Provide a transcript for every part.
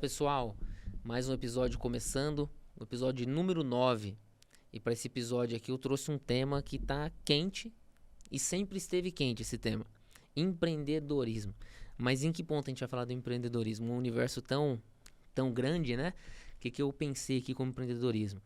pessoal, mais um episódio começando, o episódio número 9. E para esse episódio aqui eu trouxe um tema que tá quente e sempre esteve quente esse tema, empreendedorismo. Mas em que ponto a gente vai falar do empreendedorismo? Um universo tão grande, né? O que eu pensei aqui como empreendedorismo?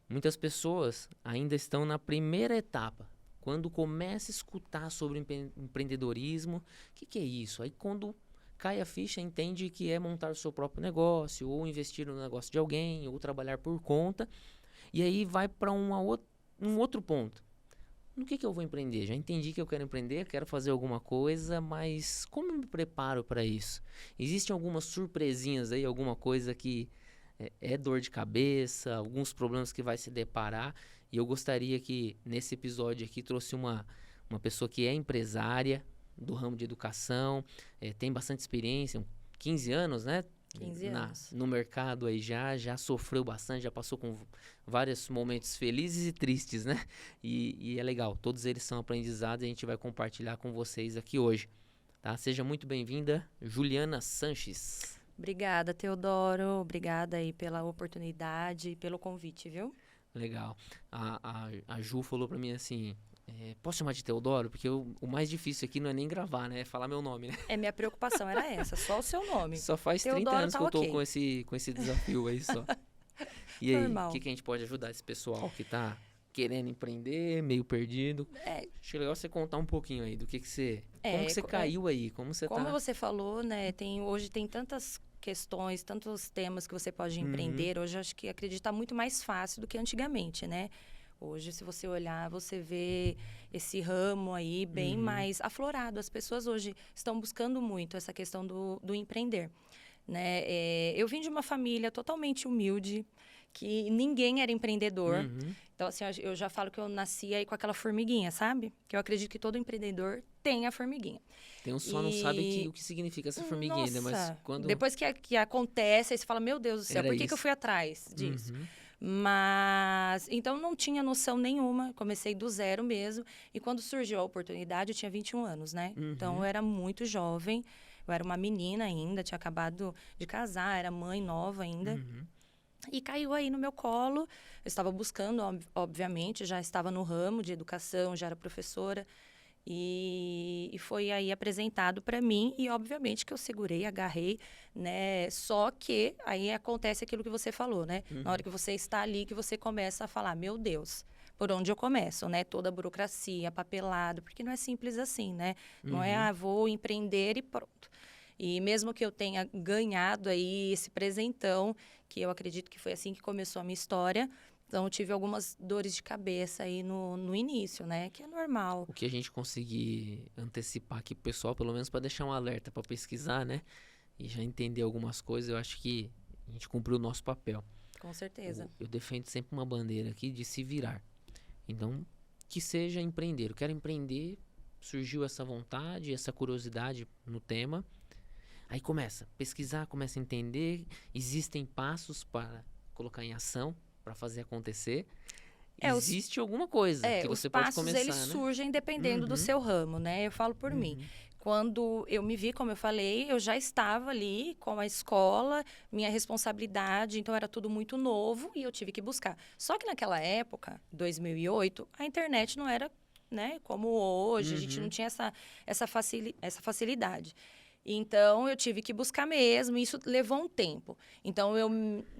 Muitas pessoas ainda estão na primeira etapa, quando começa a escutar sobre empreendedorismo. O que é isso? Aí quando cai a ficha, entende que é montar o seu próprio negócio, ou investir no negócio de alguém, ou trabalhar por conta. E aí vai para um outro ponto. No que eu vou empreender? Já entendi que eu quero empreender, quero fazer alguma coisa, mas como eu me preparo para isso? Existem algumas surpresinhas aí, alguma coisa que é dor de cabeça, alguns problemas que vai se deparar. E eu gostaria que nesse episódio aqui trouxe uma pessoa que é empresária do ramo de educação, tem bastante experiência, 15 anos, né? 15 anos. No mercado aí já sofreu bastante, já passou com vários momentos felizes e tristes, né? E é legal, todos eles são aprendizados e a gente vai compartilhar com vocês aqui hoje, tá? Seja muito bem-vinda, Juliana Sanches. Obrigada, Teodoro. Obrigada aí pela oportunidade e pelo convite, viu? Legal. A Ju falou pra mim assim, posso chamar de Teodoro? Porque o mais difícil aqui não é nem gravar, né? É falar meu nome, né? Minha preocupação era essa, só o seu nome. Só faz Teodoro 30 anos tá que eu tô ok. com esse desafio aí só. E aí, Normal. o que a gente pode ajudar esse pessoal que tá querendo empreender, meio perdido? Acho legal você contar um pouquinho aí do que você... como que você caiu aí? Como você Como você falou, né? Hoje tem tantas questões, tantos temas que você pode empreender. Hoje eu acho que acreditar muito mais fácil do que antigamente, né? Hoje, se você olhar, você vê esse ramo aí bem mais aflorado. As pessoas hoje estão buscando muito essa questão do empreender, né? Eu vim de uma família totalmente humilde, que ninguém era empreendedor. Então, assim, eu já falo que eu nasci aí com aquela formiguinha, sabe? Que eu acredito que todo empreendedor tem a formiguinha. Tem um só não sabe o que significa essa formiguinha ainda, mas quando... Depois que acontece, aí você fala, meu Deus do céu, Era por que isso. eu fui atrás disso? Mas, então, não tinha noção nenhuma, comecei do zero mesmo. E quando surgiu a oportunidade, eu tinha 21 anos, né? Então, eu era muito jovem, eu era uma menina ainda, tinha acabado de casar, era mãe nova ainda. E caiu aí no meu colo, eu estava buscando, obviamente, já estava no ramo de educação, já era professora. E foi aí apresentado para mim e, obviamente, que eu segurei, agarrei, né? Só que aí acontece aquilo que você falou, né? Na hora que você está ali, que você começa a falar, meu Deus, por onde eu começo, né? Toda a burocracia, papelado, porque não é simples assim, né? Não é, vou empreender e pronto. E mesmo que eu tenha ganhado aí esse presentão, que eu acredito que foi assim que começou a minha história... Então, eu tive algumas dores de cabeça aí no início, né? Que é normal. O que a gente conseguir antecipar aqui pro pessoal, pelo menos para deixar um alerta para pesquisar, né? E já entender algumas coisas, eu acho que a gente cumpriu o nosso papel. Com certeza. Eu defendo sempre uma bandeira aqui de se virar. Então, que seja empreender. Eu quero empreender, surgiu essa vontade, essa curiosidade no tema. Aí começa a pesquisar, começa a entender. Existem passos para colocar em ação, para fazer acontecer. Existe alguma coisa que você pode começar, né? Os passos, eles surgem dependendo do seu ramo, né? Eu falo por mim. Quando eu me vi, como eu falei, eu já estava ali com a escola, minha responsabilidade, então era tudo muito novo e eu tive que buscar. Só que naquela época, 2008, a internet não era, né, como hoje, a gente não tinha essa facilidade. Então, eu tive que buscar mesmo, e isso levou um tempo. Então, eu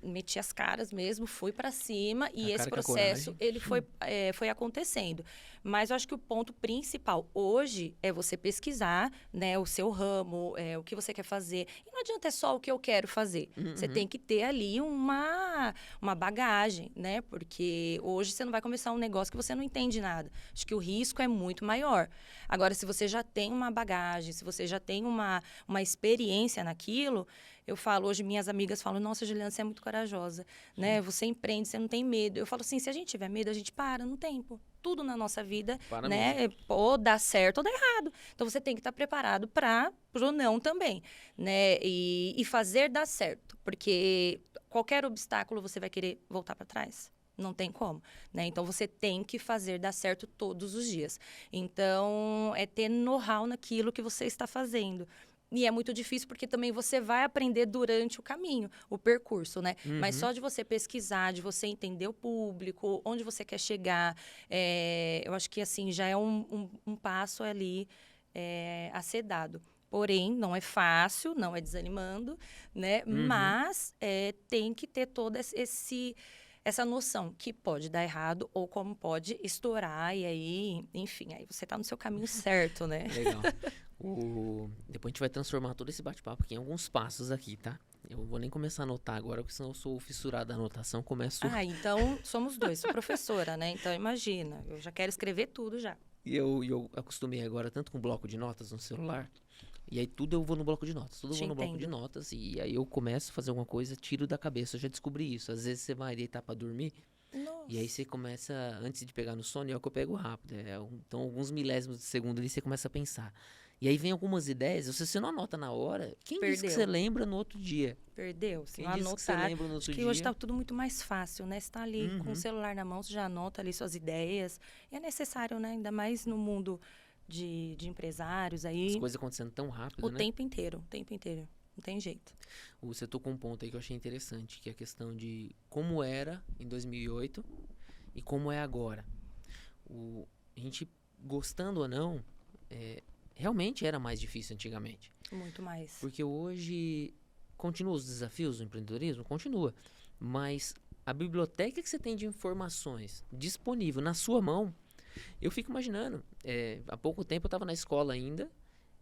meti as caras mesmo, fui para cima, e esse processo, ele foi acontecendo. Mas eu acho que o ponto principal hoje é você pesquisar, né, o seu ramo, o que você quer fazer. E não adianta só o que eu quero fazer. Você tem que ter ali uma bagagem, né? Porque hoje você não vai começar um negócio que você não entende nada. Acho que o risco é muito maior. Agora, se você já tem uma bagagem, se você já tem uma experiência naquilo, eu falo, hoje minhas amigas falam, nossa, Juliana, você é muito corajosa, né? Você empreende, você não tem medo. Eu falo assim, se a gente tiver medo, a gente para no tempo. Tudo na nossa vida, né? Ou dá certo ou dá errado. Então, você tem que estar preparado para o não também, né? E fazer dar certo, porque qualquer obstáculo você vai querer voltar para trás. Não tem como, né? Então, você tem que fazer dar certo todos os dias. Então, é ter know-how naquilo que você está fazendo. E é muito difícil porque também você vai aprender durante o caminho, o percurso, né? Mas Uhum. só de você pesquisar, de você entender o público, onde você quer chegar, eu acho que assim já é um passo ali a ser dado. Porém, não é fácil, não é desanimando, né? Uhum. Mas tem que ter toda essa noção que pode dar errado ou como pode estourar e aí, enfim, aí você tá no seu caminho certo, né? Legal. Depois a gente vai transformar todo esse bate-papo aqui em alguns passos aqui, tá? Eu não vou nem começar a anotar agora, porque senão eu sou fissurado da anotação, começo... Ah, então somos dois. Sou professora, né? Então imagina, eu já quero escrever tudo já. E eu acostumei agora tanto com bloco de notas no celular, e aí tudo eu vou no bloco de notas, tudo eu Te vou no bloco de entendo. notas, e aí eu começo a fazer alguma coisa, tiro da cabeça, eu já descobri isso. Às vezes você vai deitar pra dormir, e aí Nossa. você começa, antes de pegar no sono, é o que eu pego rápido. Então, alguns milésimos de segundo ali você começa a pensar. E aí vem algumas ideias, se você não anota na hora, quem disse que você Perdeu. lembra no outro dia? Perdeu. Se Quem não disse que você anotar. lembra no Acho outro que hoje dia? está tudo muito mais fácil, né? Você tá ali com o Uhum. celular na mão, você já anota ali suas ideias. E é necessário, né? Ainda mais no mundo de empresários As aí, coisas acontecendo tão rápido, o né? tempo inteiro, o tempo inteiro. Não tem jeito. Você tocou um ponto aí que eu achei interessante, que é a questão de como era em 2008 e como é agora. A gente, gostando ou não, realmente era mais difícil antigamente. Muito mais. Porque hoje, continua os desafios do empreendedorismo? Continua. Mas a biblioteca que você tem de informações disponível na sua mão, eu fico imaginando. Há pouco tempo eu estava na escola ainda,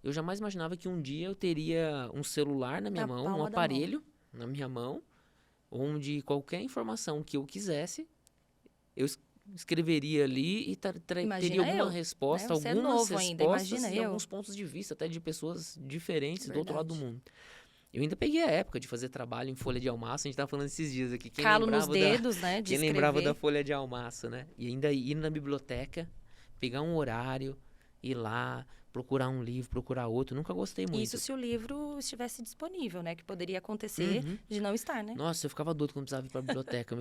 eu jamais imaginava que um dia eu teria um celular na minha Na mão, um palma da mão. aparelho na minha mão, onde qualquer informação que eu quisesse, eu escreveria ali e teria Imagina alguma eu, né? resposta, Você é algumas novo ainda, respostas imagina e eu. alguns pontos de vista, até de pessoas diferentes do outro lado do Verdade. mundo. Eu ainda peguei a época de fazer trabalho em folha de almaço, a gente tava falando esses dias aqui, Calo nos dedos, né? De quem lembrava da escrever. folha de almaço, né? E ainda ir na biblioteca, pegar um horário, ir lá, procurar um livro, procurar outro, nunca gostei Isso muito. se o livro estivesse disponível, né? Que poderia acontecer Uhum. de não estar, né? Nossa, eu ficava doido quando precisava ir pra biblioteca.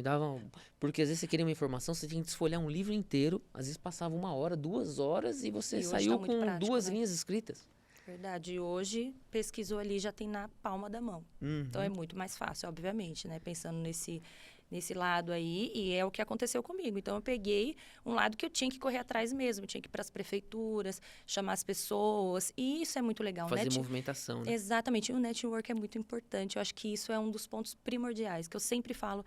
Porque às vezes você queria uma informação, você tinha que desfolhar um livro inteiro. Às vezes passava 1 hora, 2 horas e você E hoje tá saiu muito com prático, 2 né? linhas escritas. Verdade. E hoje, pesquisou ali, já tem na palma da mão. Então, é Uhum. muito mais fácil, obviamente, né? Pensando nesse lado aí, e é o que aconteceu comigo. Então, eu peguei um lado que eu tinha que correr atrás mesmo. Tinha que ir para as prefeituras, chamar as pessoas. E isso é muito legal, né? Fazer movimentação, né? Exatamente. E o network é muito importante. Eu acho que isso é um dos pontos primordiais, que eu sempre falo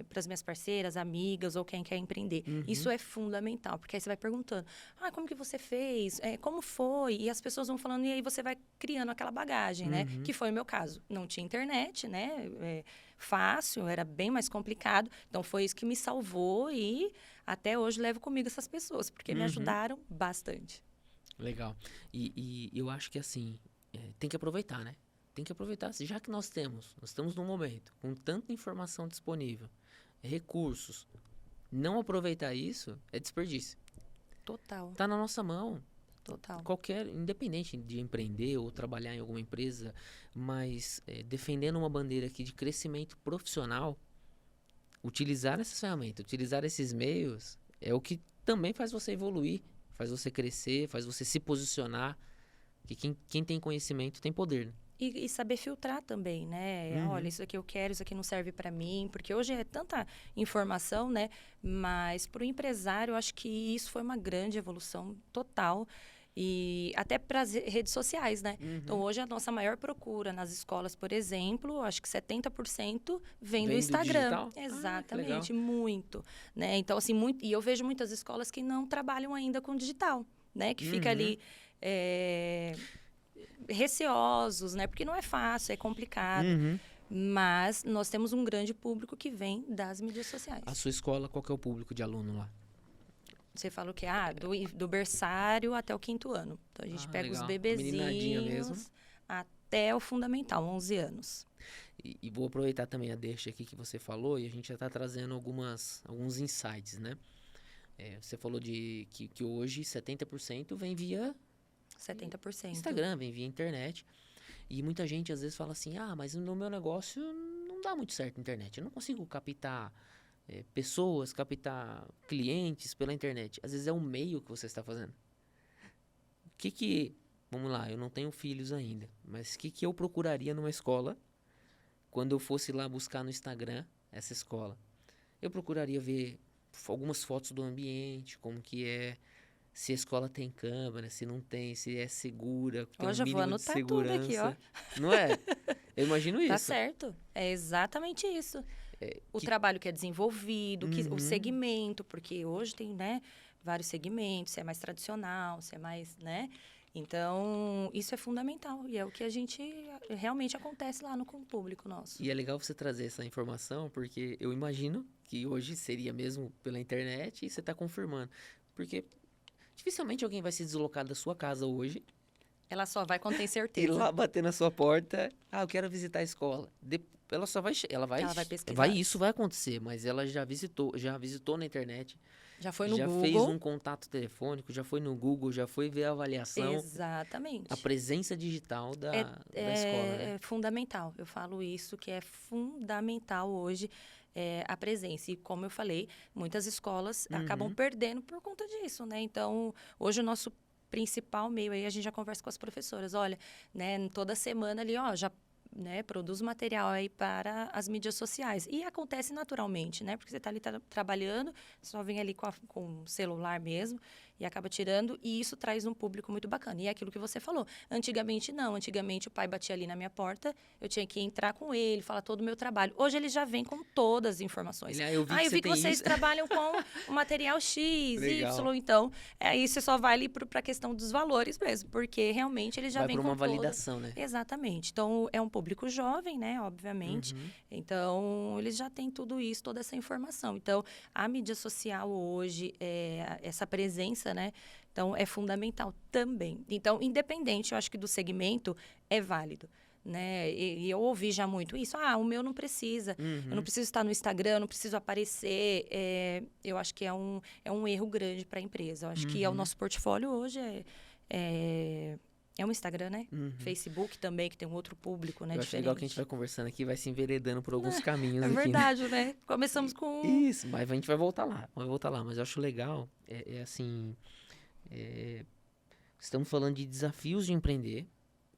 para as minhas parceiras, amigas ou quem quer empreender. Uhum. Isso é fundamental, porque aí você vai perguntando, como que você fez? Como foi? E as pessoas vão falando, e aí você vai criando aquela bagagem, né? Uhum. Que foi o meu caso. Não tinha internet, né? Fácil, era bem mais complicado. Então, foi isso que me salvou e até hoje levo comigo essas pessoas, porque me Uhum. ajudaram bastante. Legal. E eu acho que assim, tem que aproveitar, né? Tem que aproveitar. Já que nós estamos num momento com tanta informação disponível, recursos, não aproveitar isso é desperdício. Total, Tá na nossa mão. total. Independente de empreender ou trabalhar em alguma empresa, mas defendendo uma bandeira aqui de crescimento profissional, utilizar essas ferramentas, utilizar esses meios, é o que também faz você evoluir, faz você crescer, faz você se posicionar. Que quem tem conhecimento tem poder, né? E saber filtrar também, né? Uhum. Olha, isso aqui eu quero, isso aqui não serve para mim, porque hoje é tanta informação, né? Mas para o empresário, eu acho que isso foi uma grande evolução total. E até para as redes sociais, né? Uhum. Então, hoje a nossa maior procura nas escolas, por exemplo, acho que 70% vem do Vem do Instagram. digital? Exatamente, Legal. muito, né? Então, assim, e eu vejo muitas escolas que não trabalham ainda com digital, né? Que fica Uhum. ali receosos, né? Porque não é fácil, é complicado. Uhum. Mas nós temos um grande público que vem das mídias sociais. A sua escola, qual que é o público de aluno lá? Você fala o quê? Do berçário até o 5º ano. Então, a gente pega os Legal. Meninadinha mesmo. bebezinhos até o fundamental, 11 anos. E vou aproveitar também a deixa aqui que você falou e a gente já está trazendo alguns insights, né? Você falou que hoje 70% vem via 70%. Instagram, vem via internet. E muita gente às vezes fala assim, mas no meu negócio não dá muito certo a internet. Eu não consigo captar pessoas, captar clientes pela internet. Às vezes é o meio que você está fazendo. O que vamos lá, eu não tenho filhos ainda, mas o que eu procuraria numa escola quando eu fosse lá buscar no Instagram essa escola? Eu procuraria ver algumas fotos do ambiente, como que é, se a escola tem câmera, se não tem, se é segura, tem um Hoje eu vou mínimo de anotar tudo aqui, ó. segurança. Não é? Eu imagino Tá isso. certo. É exatamente isso. O Que- trabalho que é desenvolvido, o Uhum. segmento, porque hoje tem, né, vários segmentos, se é mais tradicional, se é mais, né? Então, isso é fundamental e é o que a gente realmente acontece lá no com o público nosso. E é legal você trazer essa informação, porque eu imagino que hoje seria mesmo pela internet e você está confirmando. Porque dificilmente alguém vai se deslocar da sua casa hoje Ela só vai quando tem e certeza. lá bater na sua porta. Ah, eu quero visitar a escola. Ela só vai, ela vai, Ela vai pesquisar. isso vai acontecer, mas ela já visitou na internet, Já foi no já Google. fez um contato telefônico, já foi no Google, já foi ver a avaliação, Exatamente. a presença digital da escola, né? É fundamental. Eu falo isso, que é fundamental hoje a presença. E como eu falei, muitas escolas acabam perdendo por conta disso, né? Então, hoje o nosso principal meio aí, a gente já conversa com as professoras. Olha, né, toda semana ali, ó, já, né, produz material aí para as mídias sociais. E acontece naturalmente, né? Porque você está ali trabalhando, só vem ali com o celular mesmo e acaba tirando. E isso traz um público muito bacana. E é aquilo que você falou. Antigamente, não. Antigamente, o pai batia ali na minha porta, eu tinha que entrar com ele, falar todo o meu trabalho. Hoje, ele já vem com todas as informações. Eu vi que eu vi que tem vocês isso. trabalham com o material X, Legal. Y. Então, aí você só vai ali para a questão dos valores mesmo. Porque, realmente, ele já Vai vem para com uma validação, né? Exatamente. Então, é um público jovem, né? Obviamente. Então, eles já têm tudo isso, toda essa informação. Então, a mídia social hoje, essa presença, né? Então, é fundamental também. Então, independente, eu acho que do segmento, é válido. Né? E eu ouvi já muito isso. Ah, o meu não precisa. Eu não preciso estar no Instagram, não preciso aparecer. Eu acho que é um erro grande para a empresa. Eu acho que o nosso portfólio hoje é um Instagram, né? Facebook também, que tem um outro público, né? Eu acho diferente. legal que a gente vai conversando aqui, vai se enveredando por alguns caminhos É aqui, verdade, né? Começamos com... Isso, mas a gente vai voltar lá. Mas eu acho legal, assim... estamos falando de desafios de empreender.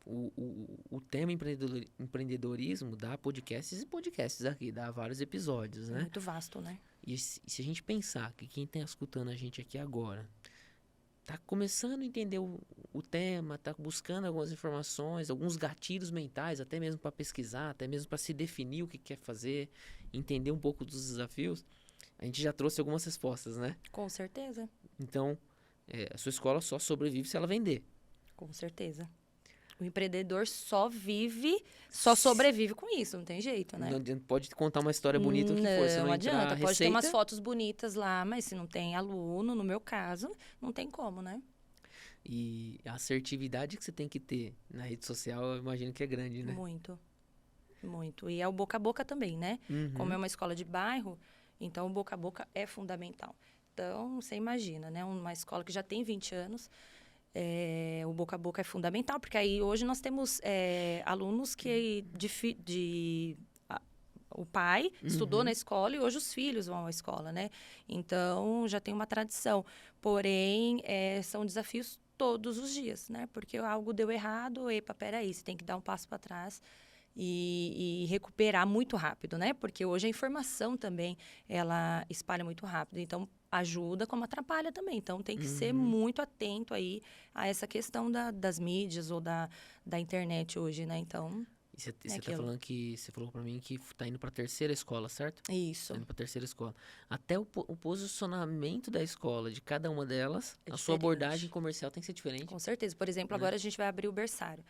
O tema empreendedorismo dá podcasts e podcasts aqui, dá vários episódios, né? Muito vasto, né? E se a gente pensar que quem está escutando a gente aqui agora tá começando a entender o tema, tá buscando algumas informações, alguns gatilhos mentais, até mesmo para pesquisar, até mesmo para se definir o que quer fazer, entender um pouco dos desafios, a gente já trouxe algumas respostas, né? Com certeza. Então, a sua escola só sobrevive se ela vender. Com certeza. O empreendedor só sobrevive com isso, não tem jeito, né? Não pode contar uma história bonita o que for, se não adianta. entrar Pode ter receita... umas fotos bonitas lá, mas se não tem aluno, no meu caso, não tem como, né? E a assertividade que você tem que ter na rede social, eu imagino que é grande, né? Muito, muito. E é o boca a boca também, né? Como é uma escola de bairro, então o boca a boca é fundamental. Então, você imagina, né? Uma escola que já tem 20 anos... o boca a boca é fundamental, porque aí hoje nós temos alunos que o pai estudou na escola e hoje os filhos vão à escola, né? Então, já tem uma tradição. Porém, são desafios todos os dias, né? Porque algo deu errado, epa, peraí, você tem que dar um passo para trás e recuperar muito rápido, né? Porque hoje a informação também, ela espalha muito rápido. Então, ajuda como atrapalha também. Então, tem que ser muito atento aí a essa questão das mídias ou da internet hoje, né? Então, E você tá falando você falou pra mim que tá indo pra terceira escola, certo? isso. Tá indo pra terceira escola. Até o posicionamento da escola, de cada uma delas, É a sua diferente. abordagem comercial tem que ser diferente. Com certeza. Por exemplo, agora a gente vai abrir o berçário.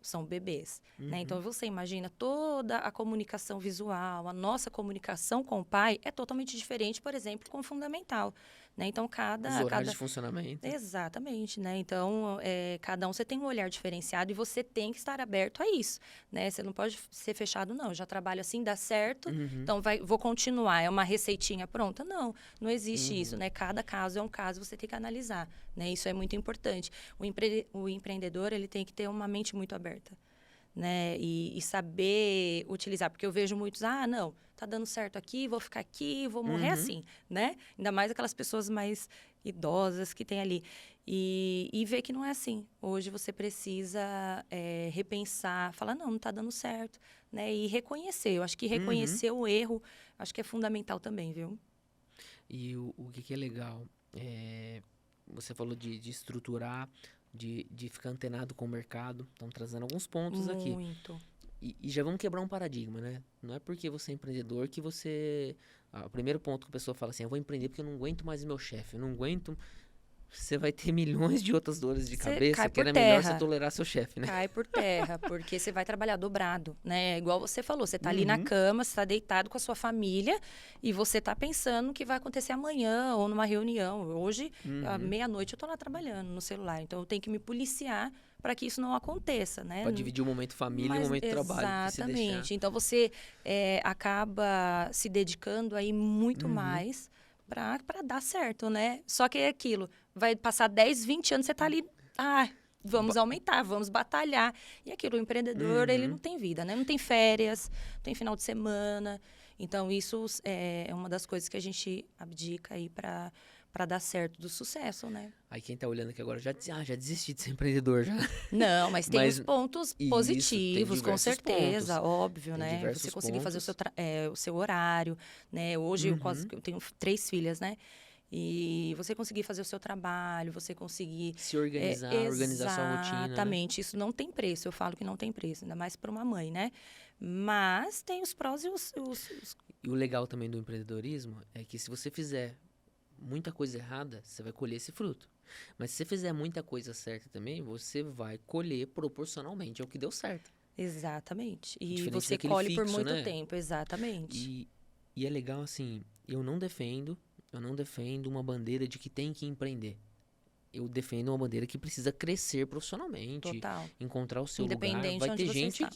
São bebês, né? Então, você imagina toda a comunicação visual, a nossa comunicação com o pai é totalmente diferente, por exemplo, com o fundamental, né? Então, Os horários de funcionamento. Exatamente, né? Então, cada um, você tem um olhar diferenciado e você tem que estar aberto a isso, né? Você não pode ser fechado, não. Eu já trabalho assim, dá certo, então vou continuar. É uma receitinha pronta? Não, não existe isso, né? Cada caso é um caso, você tem que analisar, né? Isso é muito importante. O empreendedor, ele tem que ter uma mente muito aberta, né? E saber utilizar, porque eu vejo muitos, não, tá dando certo aqui, vou ficar aqui, vou morrer assim, né? Ainda mais aquelas pessoas mais idosas que tem ali. E ver que não é assim. Hoje você precisa repensar, falar, não tá dando certo, né? E reconhecer. Eu acho que reconhecer o erro, acho que é fundamental também, viu? E o que é legal, você falou de estruturar, de ficar antenado com o mercado. Estão trazendo alguns pontos aqui. Muito. E já vamos quebrar um paradigma, né? Não é porque você é empreendedor que você... o primeiro ponto que a pessoa fala assim, eu vou empreender porque eu não aguento mais o meu chefe, eu não aguento... Você vai ter milhões de outras dores de cabeça, que era melhor você tolerar seu chefe, né? Cai por terra, porque você vai trabalhar dobrado, né? Igual você falou, você tá ali na cama, você tá deitado com a sua família e você tá pensando o que vai acontecer amanhã ou numa reunião. Hoje, à meia-noite, eu tô lá trabalhando no celular, então eu tenho que me policiar para que isso não aconteça, né? Pode dividir o momento família e o momento trabalho. Exatamente. Então, você acaba se dedicando aí muito mais para dar certo, né? Só que é aquilo, vai passar 10, 20 anos, você tá ali, vamos aumentar, vamos batalhar. E aquilo, o empreendedor, ele não tem vida, né? Não tem férias, não tem final de semana. Então, isso é uma das coisas que a gente abdica aí para dar certo do sucesso, né? Aí quem tá olhando aqui agora já desisti de ser empreendedor, já. Não, mas tem os pontos positivos, com certeza, pontos. óbvio, né? Você conseguir fazer o seu horário, né? Hoje eu tenho 3 filhas, né? E você conseguir fazer o seu trabalho, você conseguir... Se organizar, organizar sua rotina. Exatamente, né? Isso não tem preço, eu falo que não tem preço, ainda mais para uma mãe, né? Mas tem os prós e os... E o legal também do empreendedorismo é que se você fizer muita coisa errada, você vai colher esse fruto. Mas se você fizer muita coisa certa também, você vai colher proporcionalmente ao que deu certo. Exatamente. E diferente você daquele colhe por fixo, muito né? tempo, exatamente. E é legal assim, eu não defendo uma bandeira de que tem que empreender. Eu defendo uma bandeira que precisa crescer profissionalmente, Total. encontrar o seu lugar. Independente Vai onde ter você gente está.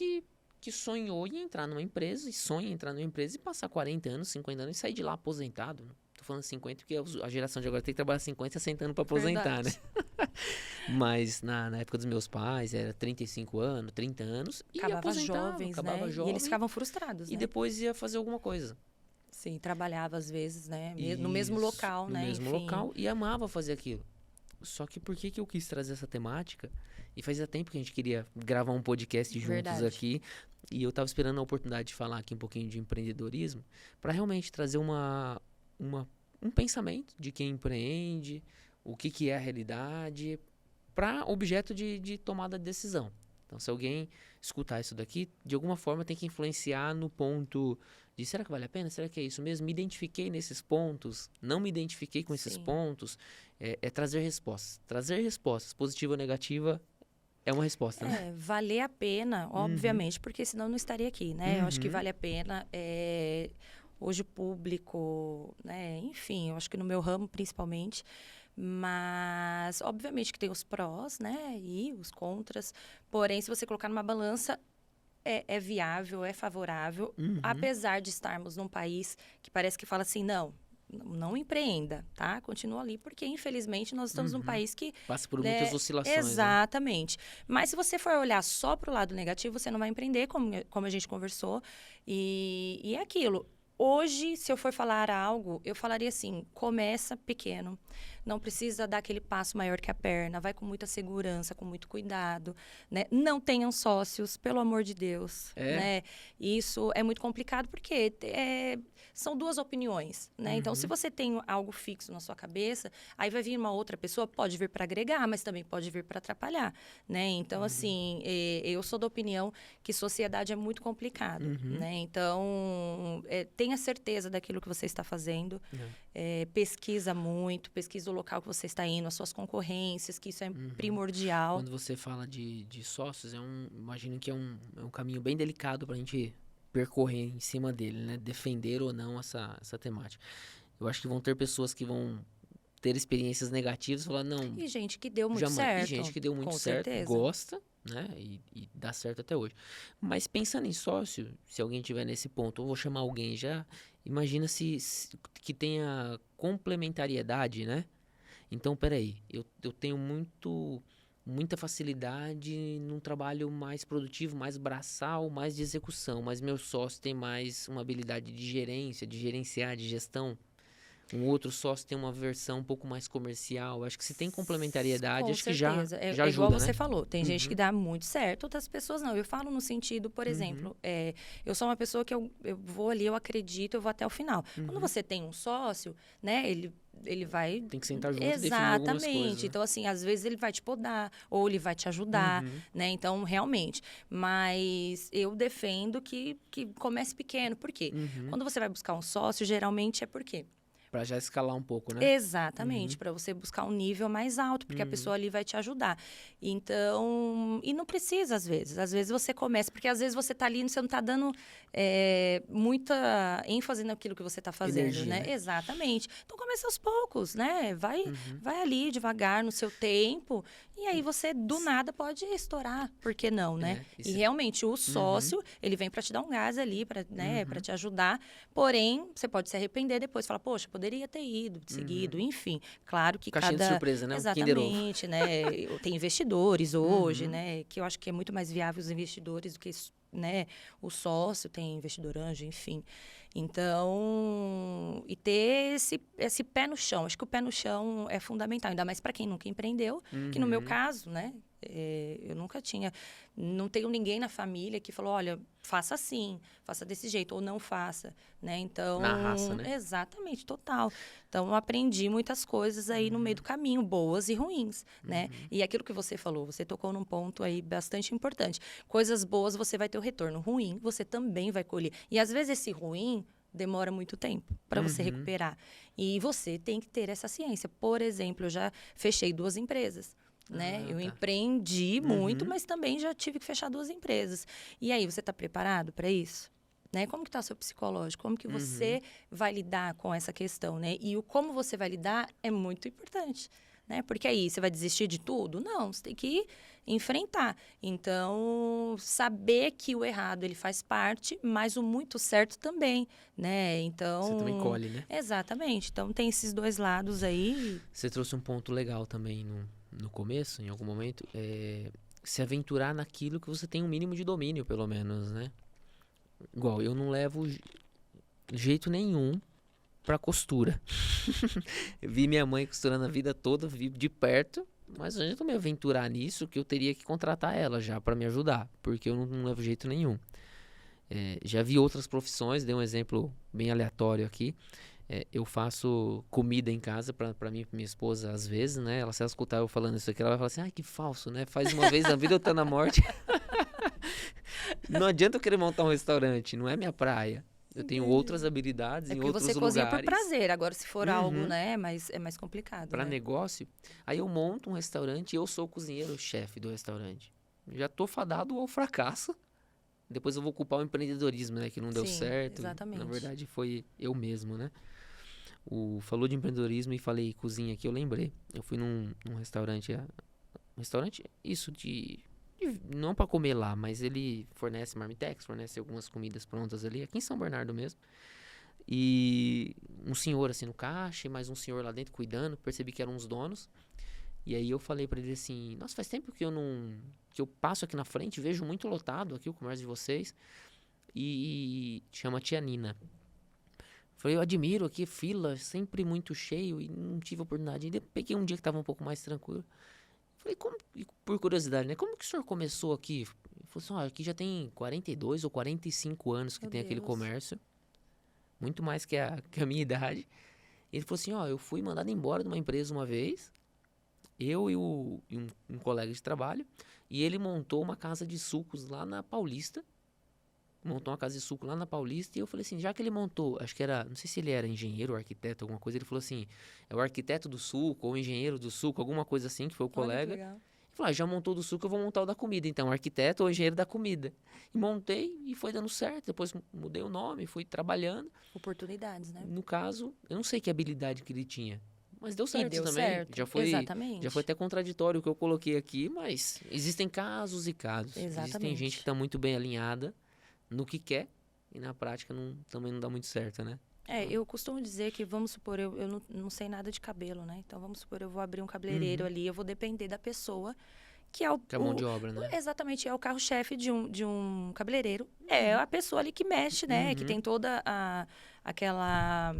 que sonhou em entrar numa empresa, e sonha em entrar numa empresa e passar 40 anos, 50 anos e sair de lá aposentado. Tô falando 50 porque a geração de agora tem que trabalhar 50, 60 anos para aposentar, Verdade. né? Mas na época dos meus pais era 35 anos, 30 anos e Acabava aposentava, jovens, acabava né? jovem. E eles ficavam frustrados, E né? depois ia fazer alguma coisa. Sim, trabalhava às vezes, né? No mesmo local, né? No mesmo Enfim. local e amava fazer aquilo. Só que por que eu quis trazer essa temática? E fazia tempo que a gente queria gravar um podcast juntos aqui. E eu tava esperando a oportunidade de falar aqui um pouquinho de empreendedorismo para realmente trazer um pensamento de quem empreende, o que é a realidade, para objeto de tomada de decisão. Então, se alguém escutar isso daqui, de alguma forma tem que influenciar no ponto de será que vale a pena? Será que é isso mesmo? Me identifiquei nesses pontos? Não me identifiquei com esses pontos? É trazer respostas. Trazer respostas, positiva ou negativa, é uma resposta, né? Valer a pena, obviamente, porque senão eu não estaria aqui, né? Eu acho que vale a pena. Hoje o público, né? Enfim, eu acho que no meu ramo principalmente, mas obviamente que tem os prós, né? E os contras. Porém, se você colocar numa balança, é viável, é favorável, apesar de estarmos num país que parece que fala assim, não empreenda, tá? Continua ali, porque infelizmente nós estamos num país que... Passa por muitas oscilações. Exatamente. Né? Mas se você for olhar só para o lado negativo, você não vai empreender, como a gente conversou. E é aquilo. Hoje, se eu for falar algo, eu falaria assim, começa pequeno. Não precisa dar aquele passo maior que a perna. Vai com muita segurança, com muito cuidado. Né? Não tenham sócios, pelo amor de Deus. Né? Isso é muito complicado, porque são duas opiniões. Né? Então, se você tem algo fixo na sua cabeça, aí vai vir uma outra pessoa, pode vir para agregar, mas também pode vir para atrapalhar. Né? Então, assim, eu sou da opinião que sociedade é muito complicado. Né? Então, tenha certeza daquilo que você está fazendo. Pesquisa muito, pesquisa o local que você está indo, as suas concorrências, que isso é primordial. Quando você fala de sócios, imagino que é um caminho bem delicado para a gente percorrer em cima dele, né? Defender ou não essa temática. Eu acho que vão ter pessoas que vão ter experiências negativas e falar, não... E gente que deu muito certo. E gente que deu muito certo, certeza. gosta, né? E dá certo até hoje. Mas pensando em sócio, se alguém tiver nesse ponto, ou vou chamar alguém já, imagina se que tenha complementariedade, né? Então, peraí, eu tenho muito muita facilidade num trabalho mais produtivo, mais braçal, mais de execução, mas meu sócio tem mais uma habilidade de gerência, de gerenciar, de gestão. Um outro sócio tem uma versão um pouco mais comercial. Acho que se tem complementariedade, Com acho que já certeza. já É igual ajuda, você né? falou. Tem gente que dá muito certo, outras pessoas não. Eu falo no sentido, por exemplo, eu sou uma pessoa que eu vou ali, eu acredito, eu vou até o final. Quando você tem um sócio, né, ele vai... Tem que sentar junto e definir algumas coisas, Exatamente. né? Então, assim, às vezes ele vai te podar, ou ele vai te ajudar, né? Então, realmente. Mas eu defendo que comece pequeno. Por quê? Quando você vai buscar um sócio, geralmente é por quê? Pra já escalar um pouco, né? Exatamente, para você buscar um nível mais alto, porque a pessoa ali vai te ajudar. Então, e não precisa às vezes você começa, porque às vezes você tá ali e você não tá dando muita ênfase naquilo que você tá fazendo, Energia, né? né? Exatamente. Então começa aos poucos, né? Vai ali devagar no seu tempo, e aí você do nada pode estourar, por que não, né? É, E realmente o sócio, ele vem para te dar um gás ali, para, né, para te ajudar. Porém, você pode se arrepender depois, falar, poxa, poderia ter ido, seguido, enfim. Claro que Caixinha de surpresa, né? Um Kinder Ovo. exatamente, né? Tem investidores hoje, né? Que eu acho que é muito mais viável os investidores do que, né, o sócio, tem investidor anjo, enfim. Então, e ter esse pé no chão. Acho que o pé no chão é fundamental, ainda mais para quem nunca empreendeu, que no meu caso, né? Eu nunca não tenho ninguém na família que falou, olha, faça assim, faça desse jeito, ou não faça, né? Então, Na raça, né? exatamente, total. Então, eu aprendi muitas coisas aí no meio do caminho, boas e ruins, né? E aquilo que você falou, você tocou num ponto aí bastante importante. Coisas boas, você vai ter o retorno. Ruim, você também vai colher. E, às vezes, esse ruim demora muito tempo para você recuperar. E você tem que ter essa ciência. Por exemplo, eu já fechei 2 empresas. Né? Eu empreendi muito, mas também já tive que fechar 2 empresas. E aí, você está preparado para isso? Né? Como que está o seu psicológico? Como que você vai lidar com essa questão? Né? E o como você vai lidar é muito importante. Né? Porque aí, você vai desistir de tudo? Não, você tem que enfrentar. Então, saber que o errado, ele faz parte, mas o muito certo também, né? Então... Você também colhe, né? Exatamente. Então, tem esses 2 lados aí. Você trouxe um ponto legal também no começo, em algum momento, se aventurar naquilo que você tem um mínimo de domínio, pelo menos, né? Igual, eu não levo jeito nenhum pra costura. Eu vi minha mãe costurando a vida toda, vi de perto, mas eu não me aventurar nisso, que eu teria que contratar ela já pra me ajudar, porque eu não levo jeito nenhum. Já vi outras profissões, dei um exemplo bem aleatório aqui. Eu faço comida em casa pra mim e pra minha esposa, às vezes, né? Se ela escutar eu falando isso aqui, ela vai falar assim, ai, que falso, né? Faz uma vez na vida, eu tô na morte. Não adianta eu querer montar um restaurante, não é minha praia. Eu tenho outras habilidades em outros lugares. Porque você cozinha por prazer. Agora, se for algo, né, é mais complicado. Para né? negócio, aí eu monto um restaurante e eu sou o cozinheiro, o chefe do restaurante. Já tô fadado ao fracasso. Depois eu vou culpar o empreendedorismo, né? Que não deu Sim, certo. exatamente. Na verdade, foi eu mesmo, né? Falou de empreendedorismo e falei cozinha aqui, eu lembrei. Eu fui num restaurante, isso, não para comer lá, mas ele fornece marmitex, fornece algumas comidas prontas ali, aqui em São Bernardo mesmo. E um senhor assim no caixa, e mais um senhor lá dentro cuidando, percebi que eram os donos. E aí eu falei pra ele assim, nossa, faz tempo que eu passo aqui na frente, vejo muito lotado aqui o comércio de vocês. E chama Tia Nina. Falei, eu admiro aqui, fila, sempre muito cheio, e não tive oportunidade. E peguei um dia que tava um pouco mais tranquilo. Falei, por curiosidade, né? Como que o senhor começou aqui? Ele falou assim, aqui já tem 42 ou 45 anos que tem aquele comércio. Muito mais que a minha idade. Ele falou assim, eu fui mandado embora de uma empresa uma vez, eu e um colega de trabalho, e ele montou uma casa de sucos lá na Paulista. Montou uma casa de suco lá na Paulista, e eu falei assim, já que ele montou, acho que era, não sei se ele era engenheiro ou arquiteto, alguma coisa, ele falou assim, é o arquiteto do suco, ou engenheiro do suco, alguma coisa assim, que foi o colega. Ele falou, já montou do suco, eu vou montar o da comida, então, arquiteto ou engenheiro da comida. E montei, e foi dando certo, depois mudei o nome, fui trabalhando. Oportunidades, né? No caso, eu não sei que habilidade que ele tinha, mas deu certo deu também. certo. Exatamente. Já foi até contraditório o que eu coloquei aqui, mas existem casos e casos. Exatamente. Existem gente que está muito bem alinhada no que quer e na prática também não dá muito certo, né? Eu costumo dizer que, vamos supor, eu não sei nada de cabelo, né? Então, vamos supor, eu vou abrir um cabeleireiro ali, eu vou depender da pessoa que é o... Que é a mão de obra, né? Exatamente, é o carro-chefe de um cabeleireiro. É a pessoa ali que mexe, né? Que tem toda aquela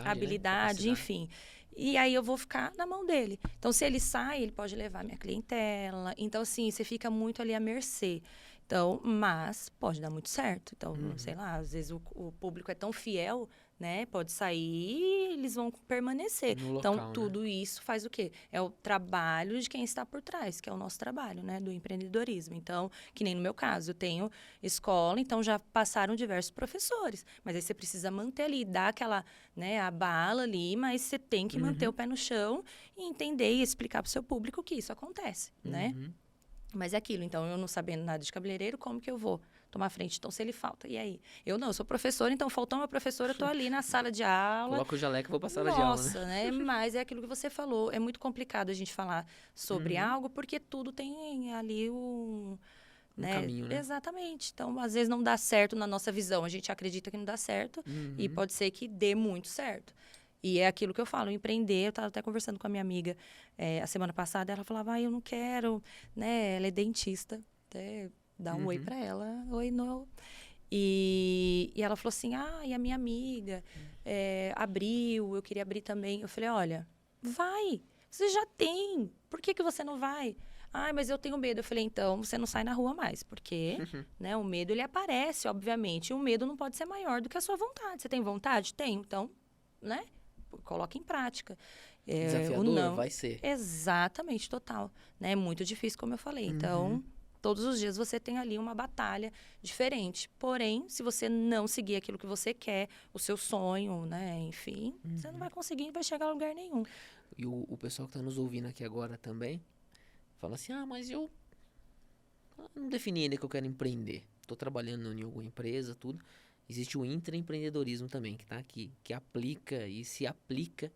habilidade, né? Enfim. E aí eu vou ficar na mão dele. Então, se ele sai, ele pode levar minha clientela. Então, assim, você fica muito ali à mercê. Então, mas pode dar muito certo. Então, sei lá, às vezes o público é tão fiel, né? Pode sair e eles vão permanecer. No Então, local, tudo né? isso faz o quê? É o trabalho de quem está por trás, que é o nosso trabalho, né? Do empreendedorismo. Então, que nem no meu caso, eu tenho escola, então já passaram diversos professores. Mas aí você precisa manter ali, dar aquela, né, a bala ali, mas você tem que manter o pé no chão e entender e explicar para o seu público que isso acontece, né? Mas é aquilo, então, eu não sabendo nada de cabeleireiro, como que eu vou tomar frente? Então, se ele falta, e aí? Eu não, eu sou professora, então, faltou uma professora, eu tô ali na sala de aula. Coloca o jaleco e vou pra sala de aula, né? Nossa, né? Mas é aquilo que você falou, é muito complicado a gente falar sobre algo, porque tudo tem ali um caminho, né? Exatamente. Então, às vezes não dá certo na nossa visão, a gente acredita que não dá certo, e pode ser que dê muito certo. E é aquilo que eu falo, empreender. Eu estava até conversando com a minha amiga a semana passada, ela falava, eu não quero, né? Ela é dentista, até dá um oi para ela, oi, não. E ela falou assim, e a minha amiga abriu, eu queria abrir também. Eu falei, olha, vai, você já tem, por que você não vai? Mas eu tenho medo. Eu falei, então, você não sai na rua mais, porque né, o medo, ele aparece, obviamente, e o medo não pode ser maior do que a sua vontade. Você tem vontade? Tenho, então, né? Coloca em prática. Desafiador não. vai ser. Exatamente, total. Né? É muito difícil, como eu falei. Então, todos os dias você tem ali uma batalha diferente. Porém, se você não seguir aquilo que você quer, o seu sonho, né? Enfim, você não vai conseguir e vai chegar a lugar nenhum. E o pessoal que está nos ouvindo aqui agora também fala assim, mas eu não defini ainda que eu quero empreender. Estou trabalhando em alguma empresa, tudo. Existe o intraempreendedorismo também, que está aqui, que aplica e se aplica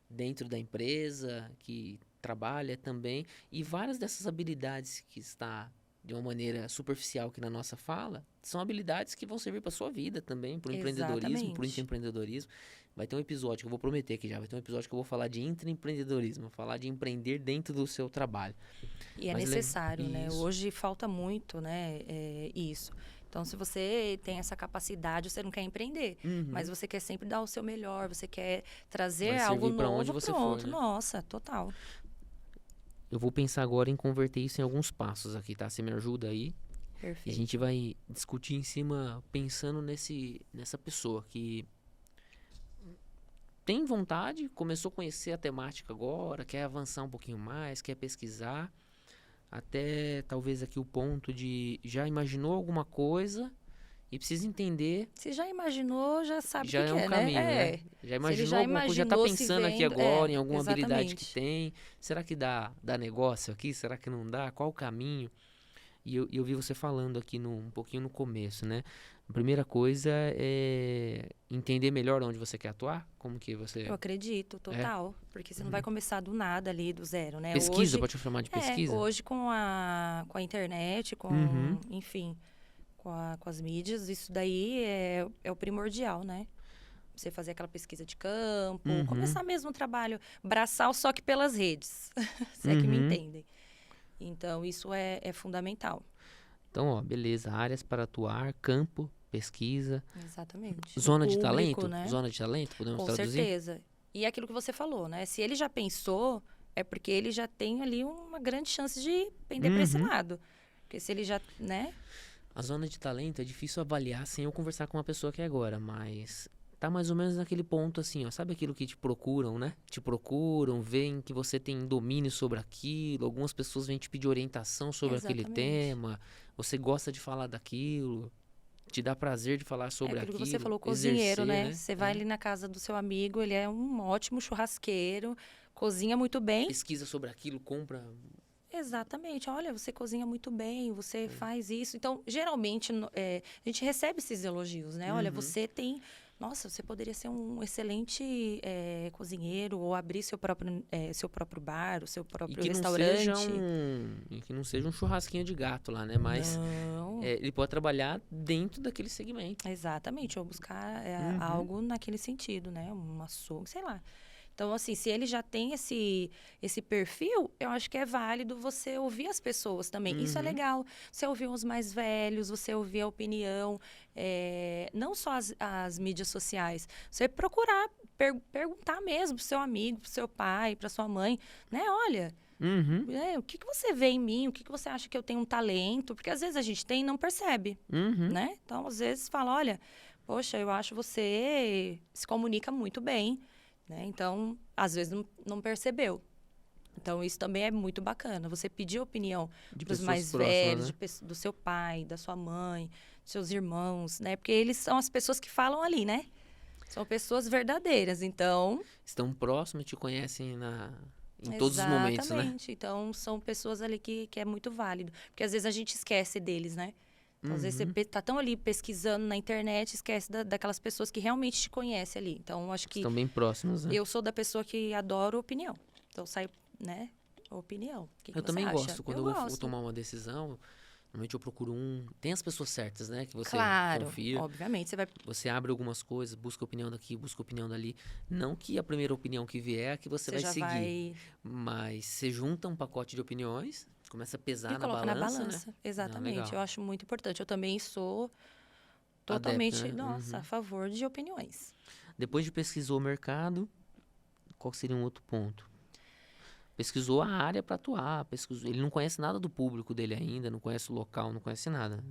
dentro da empresa, que trabalha também. E várias dessas habilidades que está de uma maneira superficial aqui na nossa fala, são habilidades que vão servir para a sua vida também, para o empreendedorismo, para o intraempreendedorismo. Vai ter um episódio que eu vou prometer aqui já, vai ter um episódio que eu vou falar de intraempreendedorismo, falar de empreender dentro do seu trabalho. E é necessário, né? Hoje falta muito, né, isso. Então, se você tem essa capacidade, você não quer empreender, mas você quer sempre dar o seu melhor, você quer trazer algo novo, onde você for, né? Nossa, total. Eu vou pensar agora em converter isso em alguns passos aqui, tá? Você me ajuda aí? Perfeito. E a gente vai discutir em cima, pensando nessa pessoa que tem vontade, começou a conhecer a temática agora, quer avançar um pouquinho mais, quer pesquisar. Até talvez aqui o ponto de já imaginou alguma coisa e precisa entender. Se já imaginou, já sabe o que é um caminho, né? Já imaginou alguma coisa, já está pensando aqui agora em alguma habilidade que tem. Será que dá negócio aqui? Será que não dá? Qual o caminho? E eu vi você falando aqui um pouquinho no começo, né? A primeira coisa é entender melhor onde você quer atuar, como que você... Eu acredito, total. Porque você não vai começar do nada ali, do zero, né? Pesquisa, hoje, pode chamar de pesquisa? Hoje com a internet, enfim, com as mídias, isso daí é o primordial, né? Você fazer aquela pesquisa de campo, começar mesmo o trabalho braçal, só que pelas redes, se é que me entendem. Então, isso é fundamental. Então, beleza, áreas para atuar, campo, pesquisa. Exatamente. Zona de talento, né? Zona de talento, podemos traduzir? Com certeza. E é aquilo que você falou, né? Se ele já pensou, é porque ele já tem ali uma grande chance de pender para esse lado. Porque se ele já, né? A zona de talento é difícil avaliar sem eu conversar com uma pessoa que é agora, mas tá mais ou menos naquele ponto assim, ó. Sabe aquilo que te procuram, né? Te procuram, veem que você tem domínio sobre aquilo. Algumas pessoas vêm te pedir orientação sobre aquele tema. Você gosta de falar daquilo. Te dá prazer de falar sobre aquilo. Que você falou, cozinheiro, né? Você vai ali na casa do seu amigo, ele é um ótimo churrasqueiro, cozinha muito bem. Pesquisa sobre aquilo, compra. Exatamente. Olha, você cozinha muito bem, você faz isso. Então, geralmente, a gente recebe esses elogios, né? Olha, você tem... Nossa, você poderia ser um excelente cozinheiro ou abrir seu próprio bar, o seu próprio restaurante. E que não seja um churrasquinho de gato lá, né? Mas ele pode trabalhar dentro daquele segmento. Exatamente, ou buscar algo naquele sentido, né? Um açougue, sei lá. Então, assim, se ele já tem esse perfil, eu acho que é válido você ouvir as pessoas também. Isso é legal. Você ouvir os mais velhos, você ouvir a opinião, não só as mídias sociais. Você procurar, perguntar mesmo pro seu amigo, pro seu pai, pra sua mãe, né? Olha, o que você vê em mim? O que você acha que eu tenho um talento? Porque às vezes a gente tem e não percebe, né? Então, às vezes, fala, olha, poxa, eu acho você se comunica muito bem, né? Então, às vezes não percebeu. Então, isso também é muito bacana. Você pedir opinião dos mais velhos, né? Do seu pai, da sua mãe, dos seus irmãos, né? Porque eles são as pessoas que falam ali, né? São pessoas verdadeiras, então... Estão próximos, te conhecem em todos os momentos, né? Exatamente. Então, são pessoas ali que é muito válido. Porque, às vezes, a gente esquece deles, né? Então, às vezes, você tá tão ali pesquisando na internet, esquece daquelas pessoas que realmente te conhecem ali. Então, acho que... Estão bem próximos, né? Eu sou da pessoa que adoro opinião. Então, sai, né? Opinião. O que eu também acha? gosto. Quando eu vou tomar uma decisão, normalmente eu procuro Tem as pessoas certas, né? Que você confia. Obviamente. Você abre algumas coisas, busca opinião daqui, busca opinião dali. Não que a primeira opinião que vier é a que você vai seguir. Mas você junta um pacote de opiniões, começa a pesar na balança, né? Exatamente. Eu acho muito importante. Eu também sou totalmente, adepta, né? A favor de opiniões. Depois de pesquisou o mercado, qual seria um outro ponto? Pesquisou a área para atuar, ele não conhece nada do público dele ainda, não conhece o local, não conhece nada.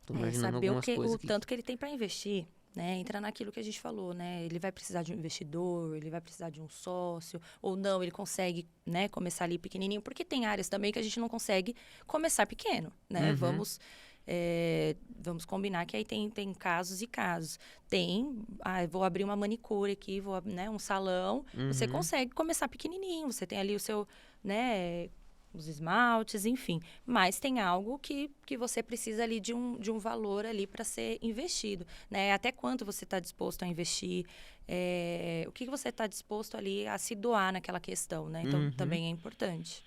Tô imaginando algumas coisas o tanto que ele tem para investir, né? Entra naquilo que a gente falou, né? Ele vai precisar de um investidor, ele vai precisar de um sócio, ou não, ele consegue, né, começar ali pequenininho, porque tem áreas também que a gente não consegue começar pequeno, né? Vamos combinar que aí tem casos e casos. Vou abrir uma manicure aqui, né, um salão. Você consegue começar pequenininho. Você tem ali o seu, né, os esmaltes, enfim. Mas tem algo que você precisa ali de um valor ali para ser investido, né? Até quanto você está disposto a investir? O que você está disposto ali a se doar naquela questão, né? Então, também é importante.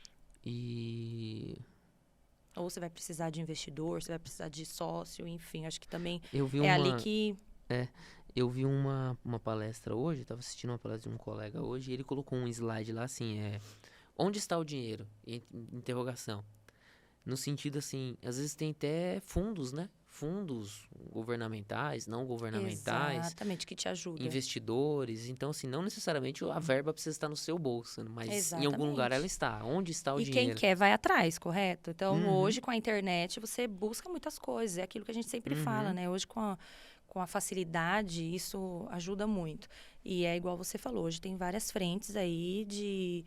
Ou você vai precisar de investidor, você vai precisar de sócio, enfim. Acho que também ali que... Eu vi uma palestra hoje, estava assistindo uma palestra de um colega hoje, e ele colocou um slide lá assim, onde está o dinheiro? Interrogação. No sentido assim, às vezes tem até fundos, né? Fundos governamentais, não governamentais. Exatamente, que te ajudam. Investidores. Então, assim, não necessariamente a verba precisa estar no seu bolso, mas em algum lugar ela está. Onde está o dinheiro? E quem quer vai atrás, correto? Então, hoje com a internet você busca muitas coisas. É aquilo que a gente sempre fala, né? Hoje com a facilidade, isso ajuda muito. E é igual você falou, hoje tem várias frentes aí de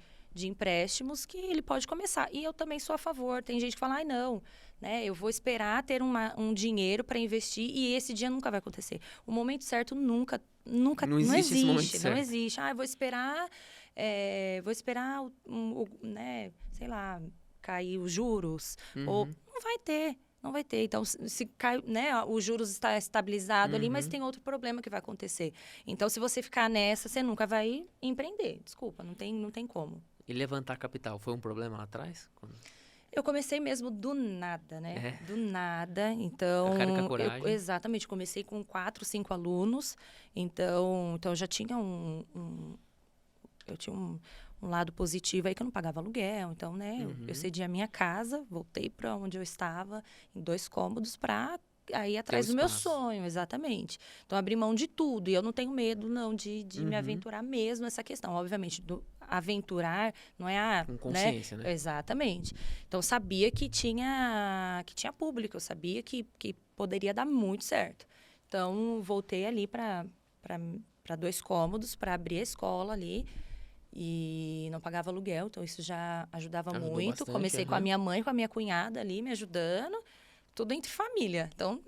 empréstimos que ele pode começar. E eu também sou a favor. Tem gente que fala, não, né? Eu vou esperar ter um dinheiro para investir e esse dia nunca vai acontecer. O momento certo nunca não existe. Esse momento certo. Não existe. Eu vou esperar, né, sei lá, cair os juros. Ou não vai ter. Não vai ter. Então, se cai, né, os juros está estabilizado ali, mas tem outro problema que vai acontecer. Então, se você ficar nessa, você nunca vai empreender. Desculpa, não tem como. E levantar capital foi um problema lá atrás? Eu comecei mesmo do nada, né? Do nada. Então, a cara com a coragem. Exatamente. Comecei com 4, 5 alunos. Então eu já tinha eu tinha um lado positivo aí que eu não pagava aluguel. Então, né? Eu cedi a minha casa, voltei para onde eu estava, em 2 cômodos, para aí atrás do meu sonho, exatamente. Então, abri mão de tudo. E eu não tenho medo, não, de me aventurar mesmo nessa questão. Obviamente, aventurar não é com consciência, né? Exatamente. Então, eu sabia que tinha público. Eu sabia que poderia dar muito certo. Então, voltei ali para 2 cômodos, para abrir a escola ali. E não pagava aluguel. Então, isso já ajudava muito. Bastante, comecei com a minha mãe, com a minha cunhada ali, me ajudando. Tudo entre família. Então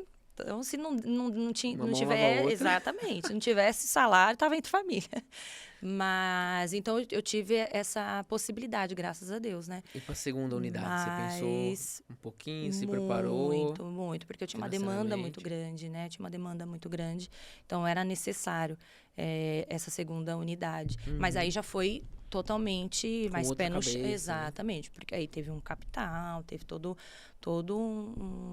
se não tiver... Exatamente. Não tivesse salário, estava entre família. Mas, então, eu tive essa possibilidade, graças a Deus, né? E para a segunda unidade, você pensou um pouquinho, se preparou? Muito. Porque eu tinha uma demanda muito grande, né? Tinha uma demanda muito grande. Então, era necessário essa segunda unidade. Mas aí já foi totalmente mais pé no chão. Exatamente. Né? Porque aí teve um capital, teve todo